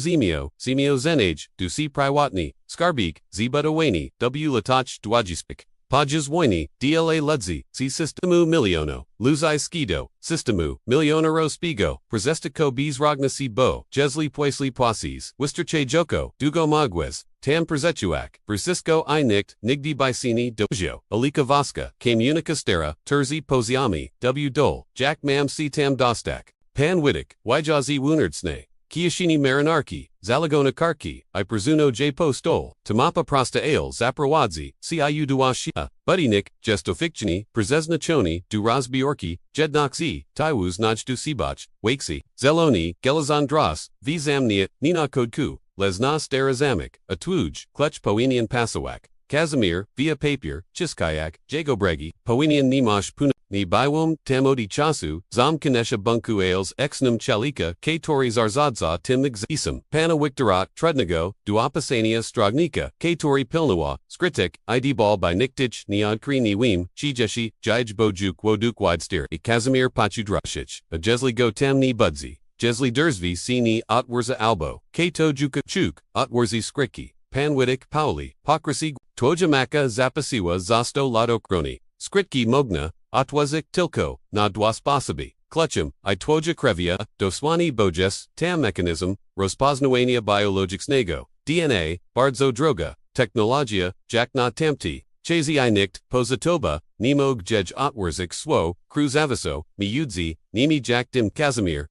Zenage, Dusi Priwatni, Skarbiec, Zbudawani, W. Latach Dwajispik, Pajas Woini, DLA Ludzi, C. Systemu Miliono, Luzai Skido, Systemu, Milionero Spigo, Prezestico Bees Rognasi Bo, Jesli Poisli Poises, Wisterche Joko, Dugo Magwez, Tam Perzetuak, Brusisco I Nikt, Nigdi Bicini, Dojo, Alika Vaska, Kamunica Stera, Terzi Poziami, W. Dole, Jack Mam C. Tam Dostak, Pan Widik, Wyjazi Wunardsne, Kiyoshini Marinarki, Zalagona Karki, I Prezuno J. Postol, Tamapa Prosta Ale Zaprawadzi, Ciu Duashia, Budinik, Gestofikchini, Prezesna Choni, Duraz Biorki, Jednoxi, Taiwuz Najdu Sibach, Wakesi, Zeloni, Gelazan Dras, Vizamniat, Nina Kodku, Lesna Sterazamic, Atwuj, Clutch Poenian Pasawak, Kazimir, Via Papier, Chiskayak, Jagobregi, Poenian Nimash Puna, Ni Baiwum, Tamodi Chasu, Zam Kanesha Bunku Ales, Exnum Chalika, Katori Zarzadza Tim Isam, Pana Wiktarat, Trudnigo, Duapasania Strognika, Katori Pilnawa, Skritik, ID Ball by Niktich, Niadkri Niwim, Chijeshi, Jij Bojuk Woduk Widesteer, Kazimir Pachudrashich, Ajesli Go Tam Ni Budzi. Jesli Derzvi Sini Otwarza Albo, Kato Juka Chuk, Otwarzi Skriki, Panwitik Pauli, Pokrasi, Twojamaka Zapasiwa Zasto Lado Kroni, Skritki Mogna, Otwazik Tilko, Na Dwaspasabi, Clutchum, I Twoja Krevia, Doswani Bojes, Tam Mechanism, Rozpoznawania Biologicznego, DNA, Bardzo Droga, Technologia, Jakna Tamti, Chazy I Nikt, Pozatoba, Nimog Jej Otwarzik Swo, Cruz Aviso, Miudzi, Nimi Jak Dim Kazimir,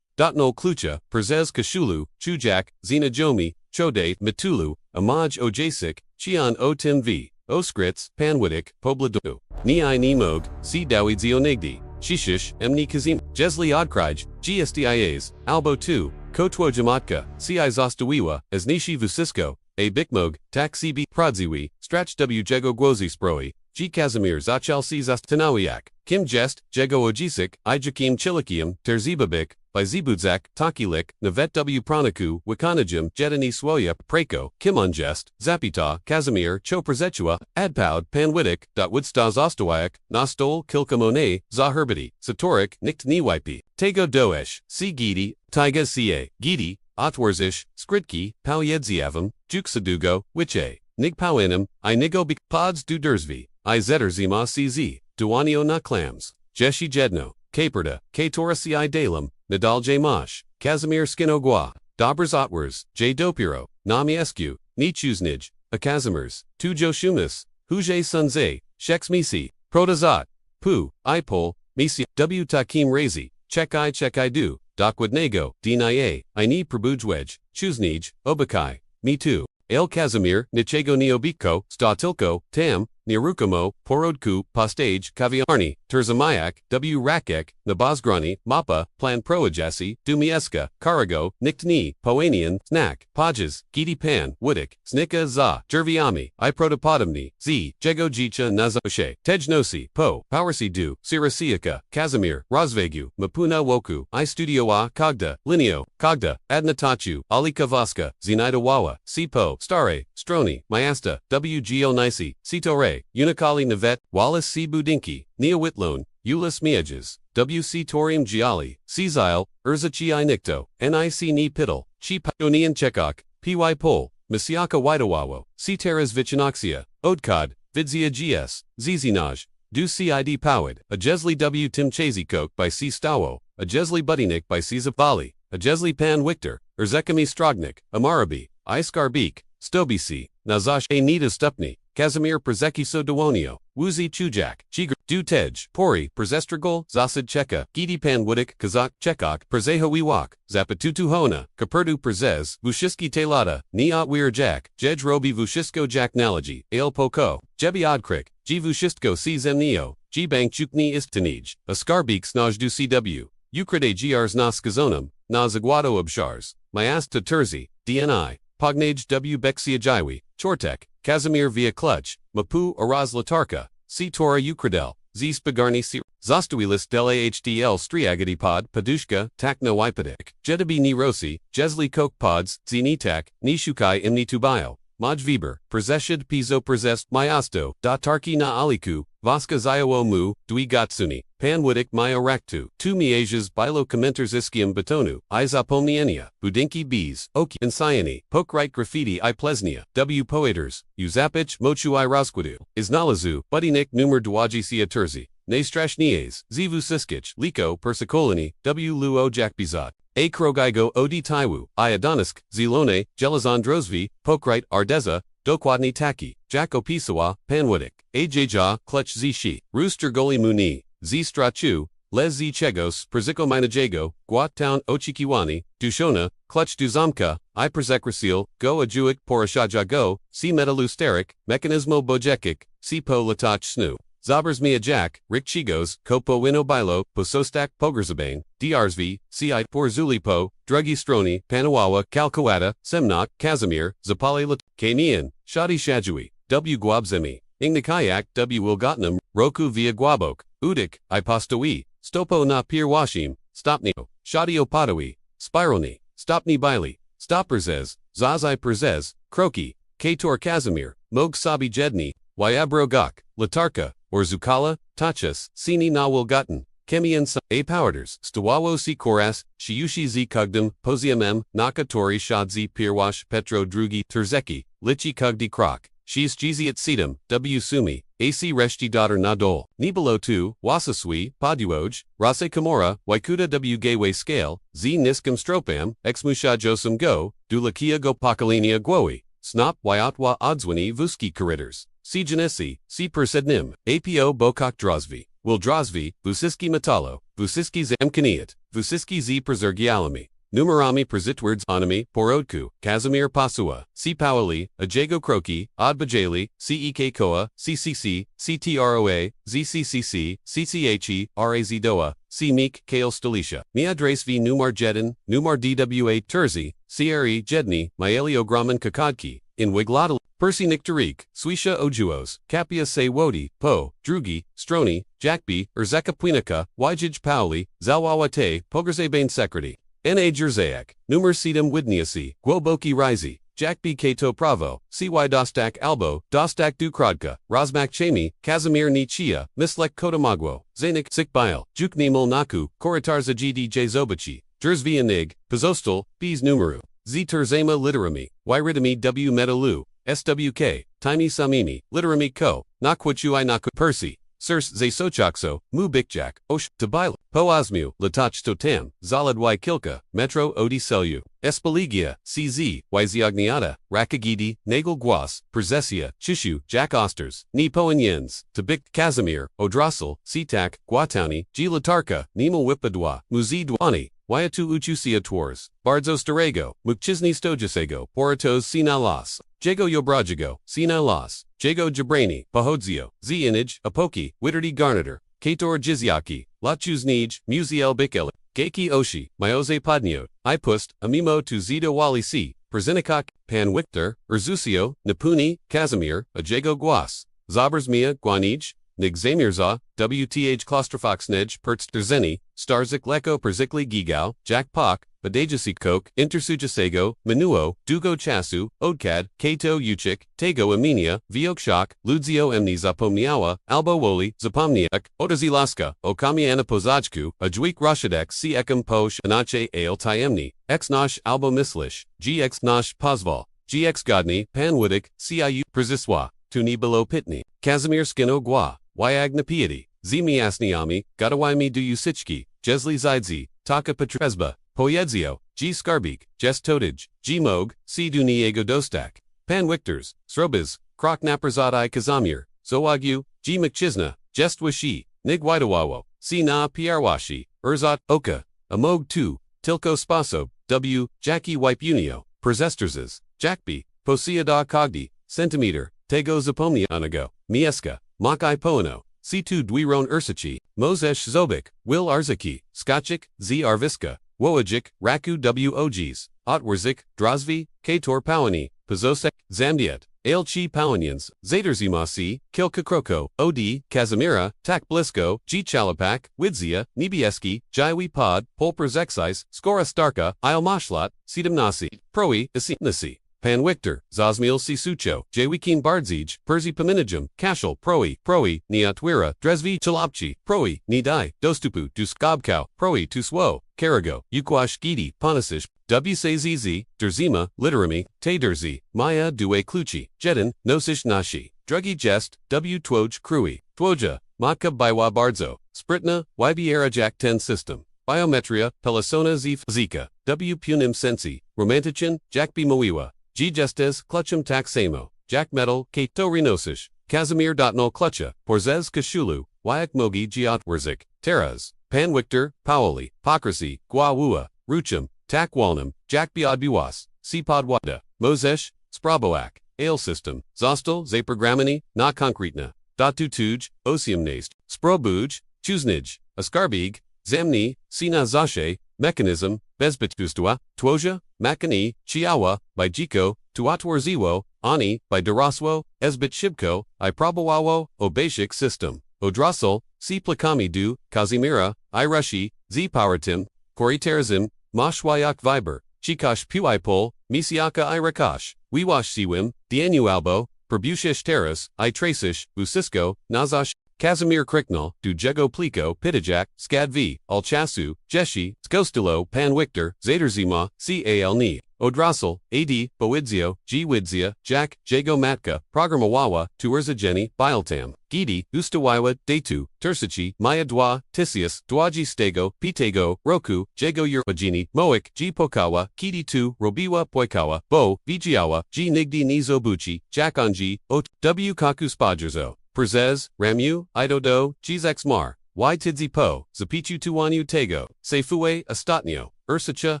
Dotnol Klucha, Perzez Kashulu, Chujak, Zina Jomi, Chode, Mitulu, Amaj Ojasik, Chian O Tim V, Oskrits, Panwitik, Pobladu, Ni I Nimog, Si Dawid Zionigdi, Shishish, Emni Kazim, Jesli Odkrij, GSDIAs, Albo 2, Kotwo Jamatka, Ci Zostawiwa, Asnishi Vusisko, A Bikmog, Tak CB, Pradziwi, Strach W Jego Gwozi Sproi, G Kazimir Zachal C Zastanawiak, Kim Jest, Jego Ojisik, I Jakim Chilikium, Terzibabik, by Zibudzak, Takilik, Navet W Pranaku, Wikanajim, Jedani Swoya, Preko, Kimonjest, Zapita, Kazimir, Choprzetua, Adpoud, Panwitik, Woodstaz Ostawiak, Nostol, Kilkamone, Zaherbidi, Satorik, Nikt Niwipi, Tego Doesh, C Gidi, Taiga Ca, Gidi, Otwarzish, Skritki, Pauyedziavim, Juksadugo, Wiche, Nigpauenim, I Nigobik, Pods du Derzvi, I Zetterzima CZ, Duanio na Clams, Jeshi Jedno, Caperda, Katora Ci Dalem, Nadal J Mosh, Kazimir Skinogwa, Dobrs Otwars, J Dopiro, Nami Escu, Nichuznij, Akazimirs, Tujo Shumis, Huje Sunze, Shex Misi, Protazot, Pu, Ipol, Misi, W Takim Razi, Check I Do, Dokwidnego, Dnia, I Need Prabujwej, Chuznij, Obakai, Me Too, El Kazimir, Nichego Neobiko, Statilko, Tam, Nirukamo, Porodku, Postage, Kaviarni, Terzamayak, W Rakek, Nabazgrani, Mappa, Plan Proajasi, Dumieska, Karago, Niktni, Poanian, Snack, Pajas, Gidi Pan, Wudik, Snika Za, Jerviami, I Protopodimni, Z, Jego Jicha Nazoshe, Tejnosi, Po, Powersi Du, Sirasiaka, Kazimir, Rozvegu, Mapuna Woku, I Studio A, Kogda, Linio, Kogda, Adnatachu, Ali Kavaska, Zinaida Wawa, Sipo, Stare, Stroni, Myasta, WGO Nisi, Sitore, Unikali Navet, Wallace C. Budinki, Nia Whitlone, Ulis Miages, WC Torium Giali, Czile, Urzachi I Nikto, NIC Ni Piddle, Chi Paonian Chekok, PY Pol, Misiaka Widawawo, Citeras Vichinoxia, Odkod, Vidzia GS, Zizinaj, Du Cid Powid, a Jesli W Tim Chazikok by C. Stawo, a Jesli Budinik by C. Zavali, a Jesli Pan Wiktor, Urzekami Strognik, Amarabi, I Skarbiec, Stobisi, Nazash A Nita Stupni, Kazimir Przeki Dowonio, Wuzi Chujak, Chigr, Du Tej, Pori, Przestrigol, Zasad Cheka, Gidi Pan Wudik, Kazak, Chekok, Przeho Wiwak, Zapatutu Hona, Kaperdu Przez, Vushiski Telada, Niat Weir Jack, Jej Robi Vushisko Jack Nalogi, Ale Poko, Jebi Odkrik, G Vushistko C Zemnio, G Bank Chukni Istinij, a Skarbiec Snaj Du CW, Ukrade Grs na Skazonum, na Zagwado Obshars, Myast Terzi, DNI, Pognage W Bexia Jiwi, Chortek, Kazimir via Clutch, Mapu Araz Latarka, C Tora Ukradel, Z Spagarni C. Zostuilis del Ahdl Striagadi Pod, Padushka, Takno Ipadik, Jedabi Ni Rosi, Jesli Coke Pods, Zenitak, Nishukai Imni Tubayo, Maj Viber, Przeshid Pizo Przest, Myasto, Datarki na Aliku, Vaska Ziowo Mu, Dwi Gatsuni, Panwidik Myo Raktu, Tu Miages Bilo Commenters Iskium Batonu, Izapomnienia, Budinki Bees, Oki Insiani, Pokrite Graffiti I Plesnia, W Poeters, Uzapich Mochu I Roskwidu, Iznalazu, Budinik Numer Dwaji Sia Terzi, Nestrashnies, Zivu Siskic, Liko Persikolini, W Luo Jakbizot, A Krogigo Odi Taiwu, I Adonisk, Zilone, Jelazon Drozvi, Pokrite Ardeza, Dokwadni Taki, Jack Opisawa, Panwidik, Ajja, Clutch Zishi, Rooster Goli Muni, Z Strachu, Les Z Chegos, Prziko Minajego, Guat Town Ochikiwani, Dushona, Clutch Duzamka, I Przekresil, Go Ajuik Porashaja Go, C Metalusterik, Mechanismo Bojekik, C Po Latach Snu. Zabers Mia Jack, Rick Chigos, Kopo Wino Bilo, Posostak Pogerzabane, DRSV, Ci Porzulipo, Druggy Stroni, Panawawa, Kalkawata, Semnok, Kazimir, Zapali Lat, Kanian, Shadi Shajui, W Guabzemi, Ingnikayak, W Wilgotnam, Roku via Guabok, Udik, Ipostoi, Stopo na Pir Washim, Stopnio, Shadi Opatowi, Spiralni, Stopni Bili, Stopperzez, Zazai Perzez, Kroki, Kator Kazimir, Mog Sabi Jedni, Wyabrogok, Latarka, or Zukala, Tachas, Sini na Wilgotten, Kemiensa, A powders, Stawawo si koras, Shiushi z kugdum, Poziamem, Naka tori shadzi pirwash, Petro drugi, Terzeki, Lichi kugdi krok, Shis jiziat sedum, W sumi, AC reshti daughter nadol, Nibalo 2, Wasasui, Paduoj, Rase Kamora, Waikuda W gateway scale, Z niskam stropam, Exmusha josum go, Dulakia go pakalinia guoi, Snop Wyatwa odzwini vuski koritters, C genesi, C persednim, APO bokok drozvi, Will drozvi, Vusiski metalo, Vusiski z mkaniat, Vusiski z presergialami. Numerami prezitwords anami, porodku, Kazimir Pasua, C. Powali, Ajago Kroki, Adbajali, Cek Koa, CCC, CTROA, ZCCC, CCHE, Razdoa, C. Meek, Kale Stalisha, Miadres v Numar Jedin, Numar DWA Terzi, CRE Jedni, Myelio Graman Kakadki, in Wiglottal, Percy Niktarik, Suisha Ojuos, Kapia Se Wodi, Po, Drugi, Stroni, Jakbi, Urzeka Puinica, Wajij Pauli, Zawawate, Pogrze Bain Secrety. N.A. Jersaic, Numer Sedum Widniasi, Gwoboki Rizi, Jack B. Kato Pravo, C.Y. Dostak Albo, Dostak Dukrodka, Rosmak Chami, Kazimir Nichia, Mislek Kotamagwo, Zanik Sikbile, Jukni Molnaku, Koritarza GDJ Zobachi, Jersvianig, Pizostal, B's Numeru, Z. Terzama Literami, Yritami W. Metalu, SWK, Tiny Samimi, Literami Co, Nakwachuai Naku Percy. Sirs ze Sochakso, Mu Bikjak, Osh, Tabaila, Poazmu, Latach Totam, Zalad y Kilka, Metro Odi Selu, Espaligia, CZ, Yziogniata, Rakagidi, Nagel Guas, Perzesia, Chishu, Jack Osters, Ni Poanyens, Tabik Kazimir, Odrasel, Sitak, Guatauni, G. Latarka, Nemo Wipadwa, Muzi Dwani, Waiatu Uchusia Tours, Bardzo Starego, Mukchizni Stojasego, Poritos Sina Las, Jago Yobrajigo, Sina Las, Jago Jabrani, Pahodzio, Z Inage, Apoki, Witterdy Garnator, Kator Jizyaki, Lachuz Nij, Musiel Bikel, Geiki Oshi, Myoze Podniot, Ipust, Amimo to Zido Wali C, Perzinikok, Pan Wiktor, Urzusio, Napuni, Kazimir, Ajago Guas, Zabersmia, Guanij, Nigzamirza, WTH Claustrofoxnej, Pertz Terzeni, Starzik Leko Perzikli Gigao, Jack Pak, Badajasi Coke, Intersujasego, Menuo, Dugo Chasu, Odkad, Kato Uchik, Tego Aminia, Viokshak, Ludzio Emni Zapomniawa, Albo Woli, Zapomniak, Otazilaska, Okamiana Pozajku, Ajwik Rashadek Si Ekam Posh, Anache Ale Tyemni, X Nosh Albo Mislish, GX Nosh Pozval, GX Godni, Panwudik, CIU, Prziswa, Tuni Below Pitni, Kazimir Skino Gwa, Wyagna Piety, Zimiasniami, Godawaimi Duyusichki, Jesli Zidzi, Taka Petrezba, Poyedzio, G. Skarbiec, Jest Totij, G. Mog, C. Duniego Dostak, Pan Wiktors, Srobiz, Krok Naprazadai Kazamir, Zoagyu, G. Mkchizna, Jest Washi, Nig Widawawo, C. Na Piarwashi, Urzat, Oka, Amog 2, Tilko Spaso, W. Jackie Wipe Unio, Perzesterses, Jackby, Posiada Kogdi, Centimeter, Tego Zapomnia Anago, Mieska, Makai Poano, C2 Dwiron Ursachi, Mozesh Zobik, Will Arzaki, Skachik, Z. Arviska, Woajik, Raku Wogis, Otwarzik, Drozvi, Kator Pawani, Pazosek, Zamdiet, Ailchi Pawanians, Zaderzimasi, Kilka Kroko, Od, Kazimira, Tak Blisko, G. Chalapak, Widzia, Nibieski, Jaiwi Pod, Polpers Exis, Skora Starka, Ilmashlat, Sidamnasi, Proi, Asinasi. Pan Wiktor, Zosmiel Sisucho, Jwikin Bardzij, Perzi Paminijum, Kashal, Proi, Niatwira, Dresvi Chalopchi, Proi, Nidai, Dostupu, Duskabkau, Proi Tuswo, Karago, Ukwash Gidi, Panasish, WCZZ, Derzima, Literami, Te Derzi, Maya Due Kluchi, Jedin, Nosish Nashi, Druggy Jest, W Twoj Krui, Twoja, Matka Baiwa Bardzo, Spritna, YBera Jack 10 System. Biometria, Pelisona Zika, W Punim Sensi, Romantichin, Jack B Moiwa, G. Gestes, Clutchum Taxamo, Jack Metal, Kato Renosish, Kazimir Dotnol Clutcha, Porzez Kashulu, Wyak Mogi Giotwerzik, Terras, Pan Wiktor, Paoli, Pokrasi, Guawua, Ruchum, Tak Walnum, Jack Biodbiwas, Cpodwada, Mozesh, Spraboak, Ale System, Zostel, Zaprogramini, Na Concretna, Datu Tuj, Osiumnast, Sprobuj, Chuznij, Askarbieg, Zamni, Sina Zashe, Mechanism, Bezbitkustua, Twoja, Makani, Chiawa, by Jiko, Tuatwarziwo, Ani, by Daraswo, Esbit Shibko, Iprobawawo, Obashik System, Odrasel, C. Plakami Du, Kazimira, Irushi, Z. Poweratim, Koriterazim, Mashwayak Viber, Chikash Puipol, Misiaka Irakash, Wiwash Siwim, Dienualbo, Perbushish Terras, Itrasish, Usisko, Nazash, Kazimir Kriknal, du Jego Pliko, Pitijak, Skadvi, Alchasu, Jeshi, Skostilo, Pan Wiktor, Zaderzima, Cal Ni, Odrasel, Ad, Boidzio, G. Widzia, Jack, Jego Matka, Programawawa, Tuerzageni, Biltam, Gidi, Ustawiwa, Datu, Tersici, Maya Dwa, Tisius, Dwaji Stego, Pitego, Roku, Jego Yerpagini, Moik, G. Pokawa, Kidi 2, Robiwa, Poikawa, Bo, Vijiawa, G. Nigdi Nizobuchi, Jakanji, Ot, W. Kaku Spajerzo, Perzez, Ramu, Idodo, Gzex Mar, Y. Tidzi Po, Zapichu Tuwanyu Tego, Sefue, Ostatnio, Ursacha,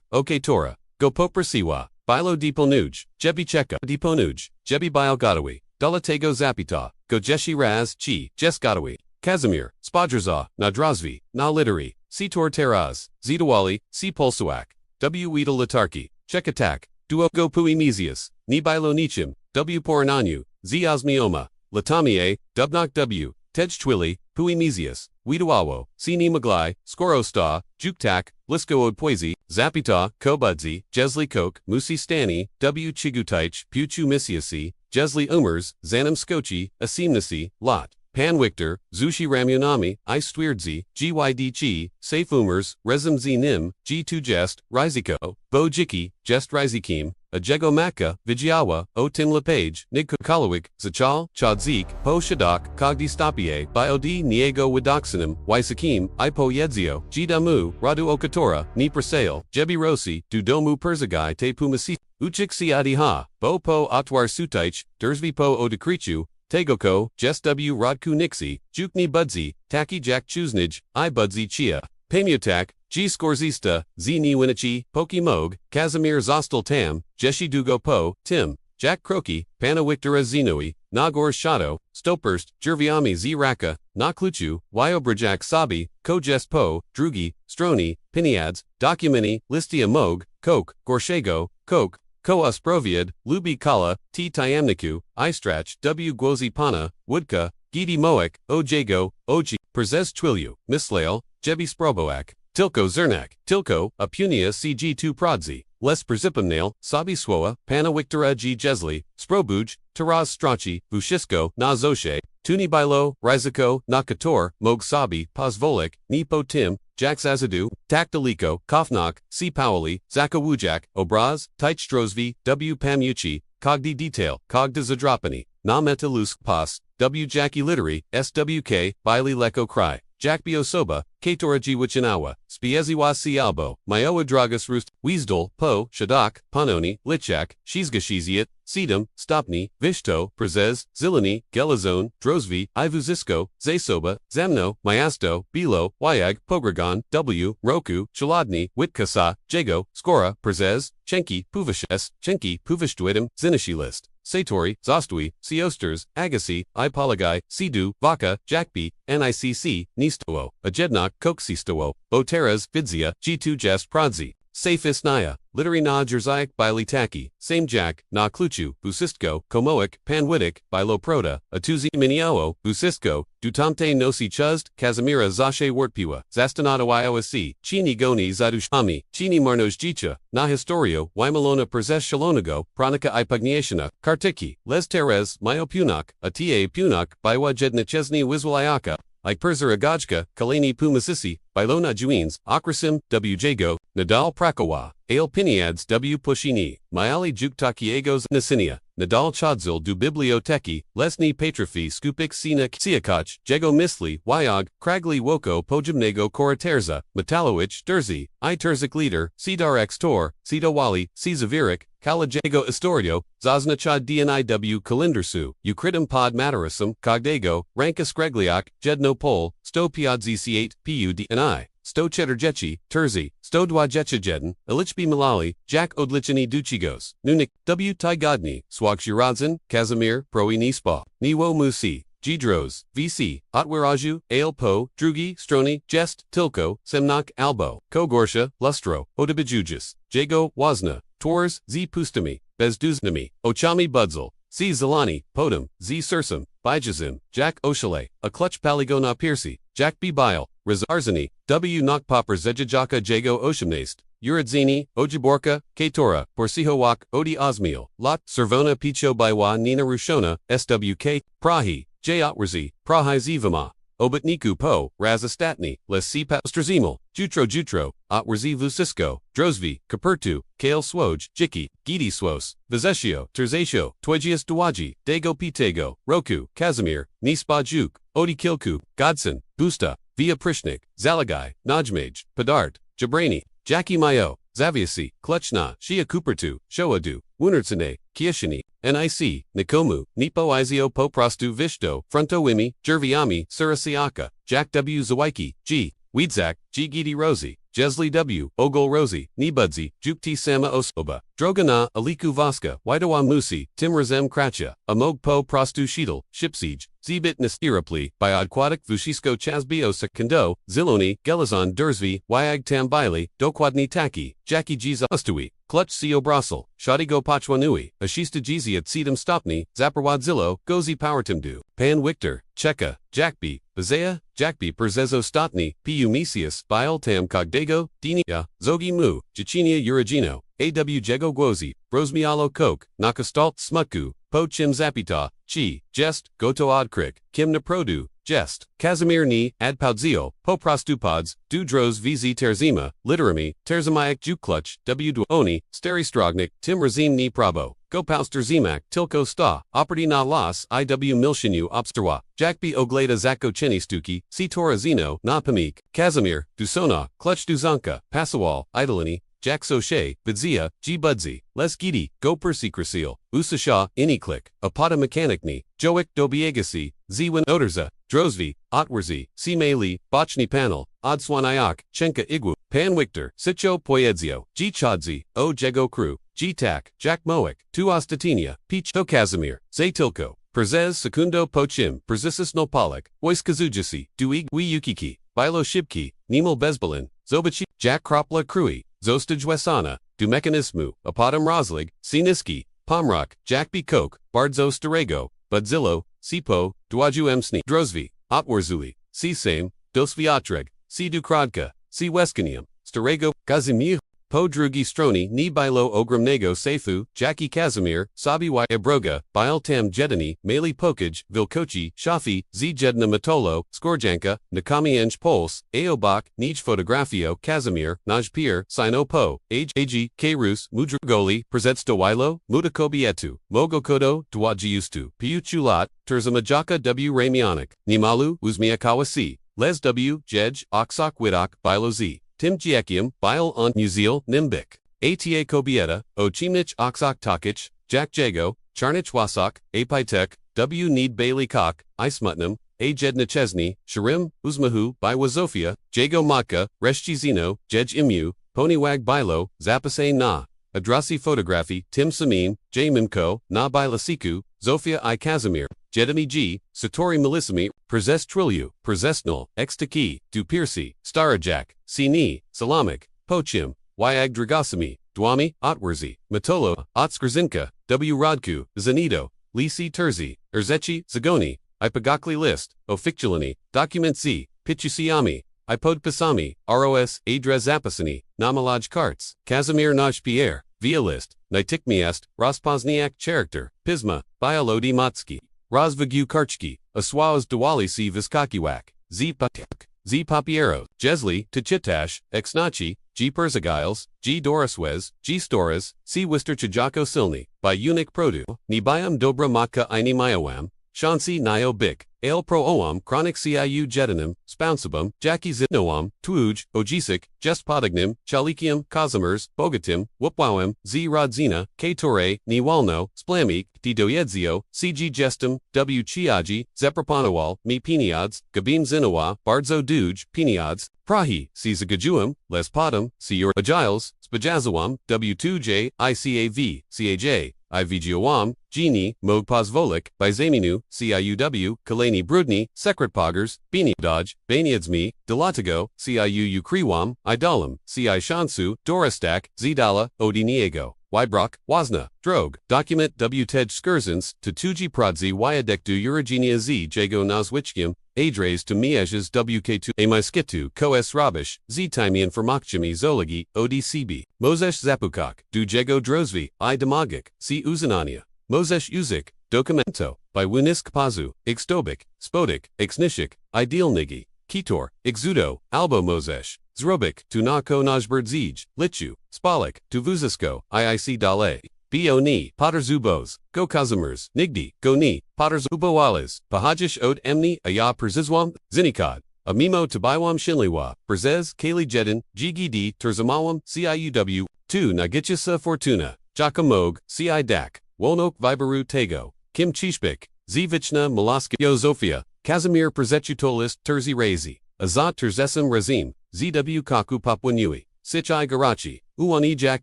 Oketora, Gopoprasiwa, Bilo Diponuj, Jebi Cheka, Diponuj, Jebi Bilgadawi, Dulatego Zapita, Gojeshi Raz, Chi, Jeskadawi, Kazimir, Spodrzza, Nadrazvi, Na Literi, Sitor Teraz, Zidawali, C. Polsuak, W. Weedle Latarki, Chekatak, Duo Gopui Mesius, Nibilo Nichim, W. Porananu, Z. Osmioma, Latamie, Dubnok W. Tej Twili, Pui Mesius, Weedawawo, Sini Maglai, Skorosta, Juktak, Blisko Odpoisi, Zapita, Kobudzi, Jesli Koke, Musi Stani, W. Chigutaich, Puchu Misiasi, Jesli Umers, Zanam Skochi, Asimnasi, Lot, Pan Wiktor, Zushi Ramunami, I Stwierdzi, Gyd Chi, Safe Umers, Rezim Z Nim, G2 Jest, Riziko, Bo Jiki, Jest Rizikim, Ajego Maka, Vijiawa, O Tim Lepage, Nigkukalawik, Zachal, Chadzik, Po Shadak, Kogdi Stopie, Biod Niego Widoxinim, Wysakim, Ipo Yedzio, Gdamu, Radu Okatora, Ni Prasail, Jebi Rosi, Dudomu Perzagai Te Pumasi, Uchik Siadi Ha, Bo Po Atwar Sutaich, Dursvi Po Odekrichu, Tegoko, Jest W. Rodku Nixi, Jukni Budzi, Taki Jack Chuznij, I Budzi Chia, Pamiotak, G. Skorzista, Z. Niwinichi, Poki Mog, Kazimir Zostal Tam, Jeshi Dugo Po, Tim, Jack Kroki, Pana Wiktora Zinoi, Nagor Shadow, Stoperst, Jerviami Z. Raka, Nakluchu, Wyobrajak Sabi, Ko Jest Po, Drugi, Stroni, Piniads, Documini, Listia Mog, Coke, Gorshego, Coke, Ko Usproviad, Lubi Kala, T. Tyamniku, Istrach, W. Gwozi Pana, Woodka, Gidi Moek, O. Jago, Oji, Perzez Twilyu, Mislail, Jebi Sproboak, Tilko Zernak, Tilko, Apunia CG2 Prodzi, Les Perzipamnail, Sabi Swoa, Pana Wiktora G. Jesli, Sprobuj, Taraz Strachi, Vushisko, Na Zoshe, Tuni Bilo, Riziko, Nakator, Mog Sabi, Pozvolik, Nipo Tim, Jax Azadu, Takdaliko, Kofnak, C. Poweli, Zakawujak, Obraz, Teichstrozvi, W. Pamuchi, Kogdi Detail, Kogda Zadropani, Na Metalusk Pas, W. Jackie Littery, SWK, Bili Leko Cry, Jack Biosoba, Katora G. Wichinawa, Spieziwa C. Albo, Myoa Dragus Roost, Weasdal, Po, Shadak, Panoni, Lichak, Shizgashiziat, Sedum, Stopni, Vishto, Prezez, Zilani, Gelazone, Drozvi, Ivuzisko, Zasoba, Zamno, Mayasto, Bilo, Wyag, Pogragon, W, Roku, Chaladni, Witkasa, Jago, Skora, Prezez, Chenki, Puvashes, Chenki, Puvishtuidim, Zinishi List. Satori, Zostui, Seosters, Agassi, Ipolagai, Sidu, Vaka, Jakpi, Nicc, Nistowo, Ajednok, Koksistowo, Oteras, Vidzia, G2 Jest Prodzi, Safis Naya, Literi Na Jerziak Bili Taki, Same Jack, Na Kluchu, Busistko, Komoik, Panwidik, Bilo Proda, Atuzi Miniao, Busistko, Dutamte Nosi Chuzd, Kazimira Zashe Wortpiwa, Zastanata Yosi, Chini Goni Zadushami, Chini Marnos Jicha, Na Historio, Wymalona Perzesh Shalonago, Pranica Ipugniationa, Kartiki, Les Teres, Myopunak, Atia Punak, Biwa Jednichesni Wizwalayaka, I Perzer Agajka, Kalani Pumasisi, Bilona Juins, Akrasim, W. Jago, Nadal Prakawa, Ale Piniads W. Pushini, Myali Juktakiegos Nasinia, Nadal Chadzil du Biblioteki, Lesni Patrofi Skupik Sina Ksiakach, Jego Misli, Wyog, Kragli Woko Pojimnego Koraterza, Metalowich, Durzi, I Terzik Leader, Sidar X Tor, Sidawali, Cizavirik, Kalajego Istorio, Zaznachad Dniw Kalindersu, Eucridum Pod Matarasum, Kogdego, Ranka Skregliak, Jedno Pol, Sto Piadzc8, Pud and I, Sto Chedrjechi, Terzi, Sto Dwajechajeden, Ilichbi Malali, Jack Odlichini Duchigos, Nunik, W. Tygodni, Swagshiradzin, Kazimir, Proi Nispa, Niwo Musi, Gdroz, VC, Otwiraju, Ale Po, Drugi, Stroni, Jest, Tilko, Semnak, Albo, Kogorsha, Lustro, Odabijujis, Jago, Wazna, Tors, Z. Pustami, Bezduznami, Ochami Budzel, C. Zalani, Podum, Z. Sursum, Bijazim, Jack Oshale, A Clutch Paligona Piercy, Jack B. Bile, Rizarzani, W. Nokpopper Zejajaka Jago Oshamnast, Uradzini, Ojiborka, Katora, Porsihowak, Odi Osmiel, Lot, Servona Picho Baiwa Nina Rushona, SWK, Prahi, J. Otwarzi, Prahi Zivama, obotniku po, raz ostatni, les sipa strzimal, jutro, otwrzy vusisko, drozvi, kapertu, kale swoj, jiki, gidi swos, vizesio, terzatio, twigius dwaji, dago pitego, roku, kazimir, nispa juk, odi kilku, godson, busta, via prishnik, zalagai, najmaj, padart, jabrani, jaki mayo, zaviasi, kluchna, shia kupertu, shoadu, wunertsene, kieshini, nic, nikomu, nipo izio po prostu vishto, fronto wimi, jerviami, surasiaka, jack w zawaiki, g, weedzak, g gidi rosi, jesli w, ogol rosi, nibudzi, jukti sama osoba, drogana, aliku vaska, widowa musi, timrazem kracha, amog po prostu shidal, shipsij, zbit nastirapli, biodquatic vushisko chasbiosa kando, ziloni, gelazon durzvi, wyag tambili, dokładni taki, jaki giza ustui, clutch si obrasel, shadigo pachwanui, ashista gizi at sedum stopni, zaparwadzillo, gozi powertimdu, pan wiktor, cheka, jakbi, bazea, jakbi perzezo stotni, pu misius, biol tam cogdago, dinia, zogi mu, jachinia uragino, aw jego gwozi, brosmialo coke, nakastalt smutku, po chim zapita, chi, jest, goto odkrik, kim naprodu, jest, Kazimir ni, adpaudzio, po prostupods, du dros vz terzima, literami, terzamayak jukluch, w duoni, steristrognik, tim razim ni prabo, go pausterzimak, tilko sta, operti na las, iw milshinu obsterwa, jakbi ogleda zako chenistuki, si torazino, na pamik, Kazimir, dusona, clutch duzanka, pasawal, idolini, Jack Sochet, Vidzia, G Budzi, Les Gidi, Go Persicrasil, Usasha, Iniklik, Apata Mechanikni, Joik Dobiegasi, Zwin Oderza, Drozvi, Otwerzi, C Meli, Bochni Panel, Odswanayak, Chenka Igwu, Pan Wiktor, Sitcho Poyedzio, G Chodzi, O Jego Crew, G Tak, Jack Moik, Tu Ostatinia, Peach To Kazimir, Zaytilko, Perzez Secundo Pochim, Perzisis Nopalik, Oiskazujisi, Duig Wi Yukiki, Bilo Shibki, Nimel Bezbalin, Zobachi, Jack Kropla Krui, Zostajwesana, Du Mechanismu, Apadam Roslig, Siniski, Pomrock, Jack B. Coke, Bardzo Starego, Budzillo, Sipo, Dwaju Msni, Drozvi, Otwarzuli, C. Same, Dosviatreg, C. Dukradka, C. Weskanium, Starego, Kazimir, Po Drugi Stroni, Ni Bilo Ogromnego Sefu, Jackie Kazimir, Sabi Y. Ebroga, Bile Tam Jedani, Mali Pokaj, Vilkochi, Shafi, Z. Jedna Matolo, Skorjanka, Nakami Enj Pols, Aobak, Nij Fotografio, Kazimir, Najpir, Sino Po, Ag, K. Mudragoli, Prezetsto Wilo, Mutakobietu, Mogokodo, Dwajiustu, Piuchulat, Terzamajaka W. Ramianik, Nimalu, Uzmiakawasi, Les W. Jej, Oxok Widok, Bilo Z. Tim Giekium, Bile on Muziel, Nimbik, Ata Kobieta, Ochimnich Oxok Takich, Jack Jago, Charnich Wasok, Apitek, W. Need Bailey Kok, Ismutnam, A. Jedna Chesney, Sharim, Uzmahu, By Wazofia, Jago Matka, Reshchizino, Jej Imu, Poniwag Bilo, Zapase Na, Adrasi Photography, Tim Samim, J. Mimko, Na Bilasiku, Zofia I. Kazimir, Jedami G, Satori Melissimi, Perzest Trilyu, Perzestnal, Extaki, Dupirsi, Starajak, Sini, Salamik, Pochim, Wyag Dragasimi, Dwami, Otwerzi, Matolo, Otskrzinka, W. Rodku, Zanido, Lisi Terzi, Erzechi, Zagoni, Ipagakli List, Ofictulani, Document Z, Pichusiami, Ipodpisami, ROS, Adra Zapasini, Namalaj Karts, Kazimir Naj Pierre, Via List, Nitikmiest, Rospozniak Character, Pisma, Biolodi Matski, Rozvagu Karchki, Aswaos Dwali Si Viskakiwak, Z Patik, Z Papiero, Jesli, Tichitash, Exnachi, G Perzagiles, G Doriswez, G Storas, C Wister Chijako Silni, by Unic Produ, Nibayam Dobra Matka Ini Mayawam, Shansi Nio Bik, Ale Pro Oam Chronic Ciu Jetanim, Spounsabum, Jackie Zitnoam, Tuuj, Ojisik, Jest Podignim, Chalikium, Kazimers, Bogatim, Wupwawem, Z Rodzina, K Tore, Niwalno, Splamik, D Doyedzio, CG Gestum, W Chiaji, Zeprapanawal, Mi Piniads, Gabim Zinawa, Bardzo Duj, Piniads, Prahi, C Zagajuam, Les Podum, C Ur Agiles, Spajazawam, W2J, ICAV, CAJ, IVGOAM, Genie, Mogpozvolik, Bizaminu, CIUW, Kalani Brudni, Sekretpogers, Bini Dodge, Baniadsmi, Delatago, CIU Ukriwam, Idalam, CI Shansu, Doristak, Zidala, Odiniego, Wybrock, Wazna, Drog, Document W Tej Skurzins, Tutuji Prodzi Wyadekdu Uragenia Z Jago Nazwichkium, Adres to Mieges WK2 Amaiskitu Koes Rabish, Z Timian Fermokchimi Zolagi, ODCB, Mozesh Zapukak, Du Jego Drozvi, I Demagik, C Uzanania, Mozesh Uzik, Documento, by Wunisk Pazu, Ixtobik, Spodik, Ixnishik, Idealnigi, Kitor, Exudo, Albo Mozes, Zrobik, Tunako Najbird Zij, Lichu, Spalik, Tuvuzisko, IIC Dale, Bo-ni, Potterzubos, Go Kazimers, Nigdi, Go-ni, Potterzuboales, Pahajish Od Emni, Aya Perzizwam, Zinikad, Amimo Tabaiwam Shinliwa, Berzez, Kali Jedin, Gidi, Terzamawam, CIUW, 2 Nagichisa Fortuna, Jakamog, CI Dak, Wonok Vibaru Tego, Kim Chishbik, Zvichna Malaska Yozofia, Kazimir Perzetutolis, Terzi Razi, Azat Terzesim Razim, ZW Kaku Papwanui, Sichai Garachi, Uwani Jak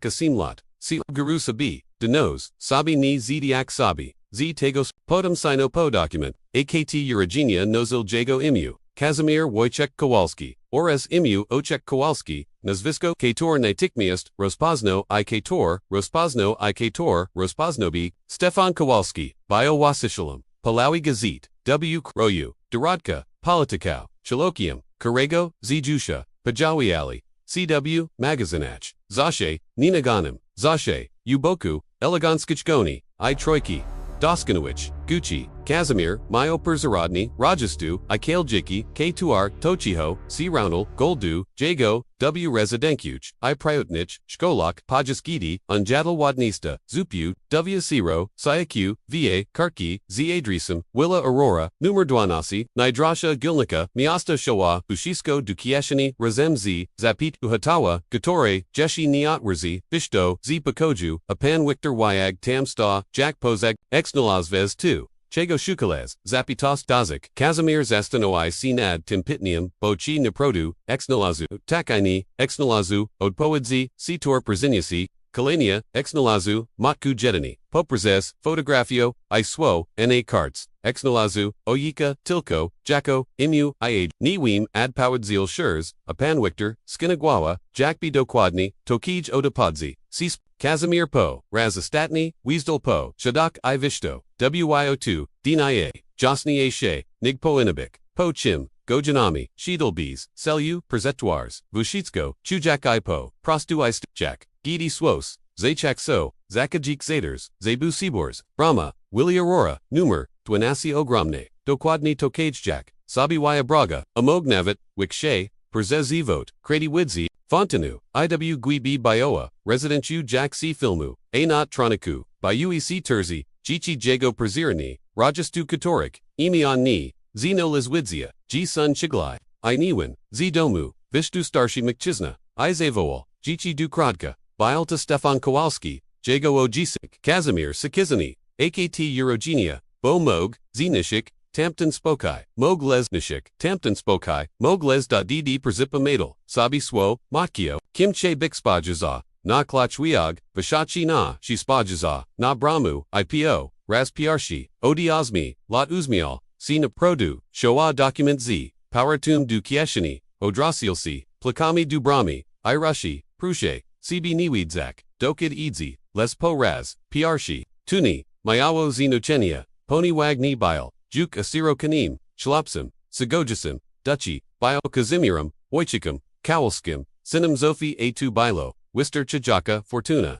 Kasimlat, Si Guru Sabi, Denos, Sabi Ni Zdiak Sabi, Z Tagos, Podum Sino Po document, AKT Uragenia Nozil Jago Imu, Kazimir Wojciech Kowalski, Ores Imu Ochek Kowalski, Nazvisko Kator Natikmiast, Rospazno I Kator, Rospazno I Kator, Rospaznobi, Stefan Kowalski, Bio Wasishalam, Palawi Gazet, W. Kroyu, Dorodka, Politikau, Chalokium, Karego, Zijusha, Pajawi Ali, CW, Magazinach, Zashe, Ninaganim, Zashe, Uboku, Eleganskichkoni, I Troiki, Doskanowicz, Gucci, Kazimir, Mayo Perzarodny, Rajastu, Ikaljiki, K2R, Tochiho, C. Roundel, Goldu, Jago, W. Rezidenkuch, I Priotnich, Shkolak, Pajaskidi, Unjadal Wadnista, Zupu, W. Siro, Sayaku, Va, Karki, Z. Adrisam, Willa Aurora, Numerdwanasi, Nidrasha Gilnika, Miasta Shawa, Ushisko Dukieshini, Razem Z, Zapit Uhatawa, Gatore, Jeshi Niatwarzi, Bishto, Z. Pakoju, Apan Wiktor Wyag Tamsta, Jack Pozag, Exnalazvez 2. Chego Shukalez, Zapitos Dazik, Kazimir Zastanoi Sinad Timpitnium, Bochi Niprodu, Exnalazu, Takaini, Exnalazu, Odpoadzi, Sitor Prziniasi, Kalania, Exnalazu, Matku Jedini, Poprzez, Fotografio, Iswo, Na Karts, Exnalazu, Oyika, Tilko, Jacko, Imu, Iage, Niwim, Adpowadzil Shurs, Apanwiktor, Skinagwawa, Jakbi Dokładni, Tokij Odapadzi, Cis, Kazimir Po, Razastatni, Weasdal Po, Shadak I Vishto, WYO2, Dinaye, Josni A She, Nigpo Inabik, Po Chim, Gojanami, Shidalbees, Selu, Perzetuars, Vushitsko, Chujak I Po, Prostu I Jack, Gidi Swos, Zachak So, Zakajik Zaders, Zebu Sibors, Brahma, Willie Aurora, Numer, Twinasi Ogromne, Dokładni Tokajjak, Sabi Waya Braga, Amognavit, Wikshe, Perzez Evot, Kredi Widzi, Fontanu, IW Gui Bioa, Resident U Jack C Filmu, Anot Troniku, Bayui C Terzi, Jichi Jago Perzirani, Rajastu Katorik, Emion Ni, Zeno Lizwidzia, G Sun Chiglai, I Niwin, Z Domu, Vishtu Starshi McChisna, I Zavoal, Jichi Dukradka, Bialta Stefan Kowalski, Jago Ojisik, Kazimir Sikizani, AKT Eurogenia, Bo Mog, Znishik, Tampton Spokai, Mogles Nishik, Tampton Spokai, Mogles.dd Perzipa Madel, Sabi Swo, Matkio, Kimche Bixpajaza, Na Klachwiag, Vishachi Na, Shispajaza, Na Bramu, IPO, Raz Piarshi, Odiazmi, Lot Uzmial, Sina Produ, Showa Document Z, Powertum du Kieshini, Odrasilsi, Plakami du Brami, Irashi, Prushe, CB Niwidzak, Dokid Idzi, Lespo Raz, Piarshi, Tuni, Mayawo Zenochenia, Pony Wagni Bile, Juk Asiro Kanim, Chlopsim, Sigojasim, Duchy, Bio Kazimiram, Wojciechum, Kowalskim, Sinem Zofi A2 Bilo, Wister Chajaka, Fortuna.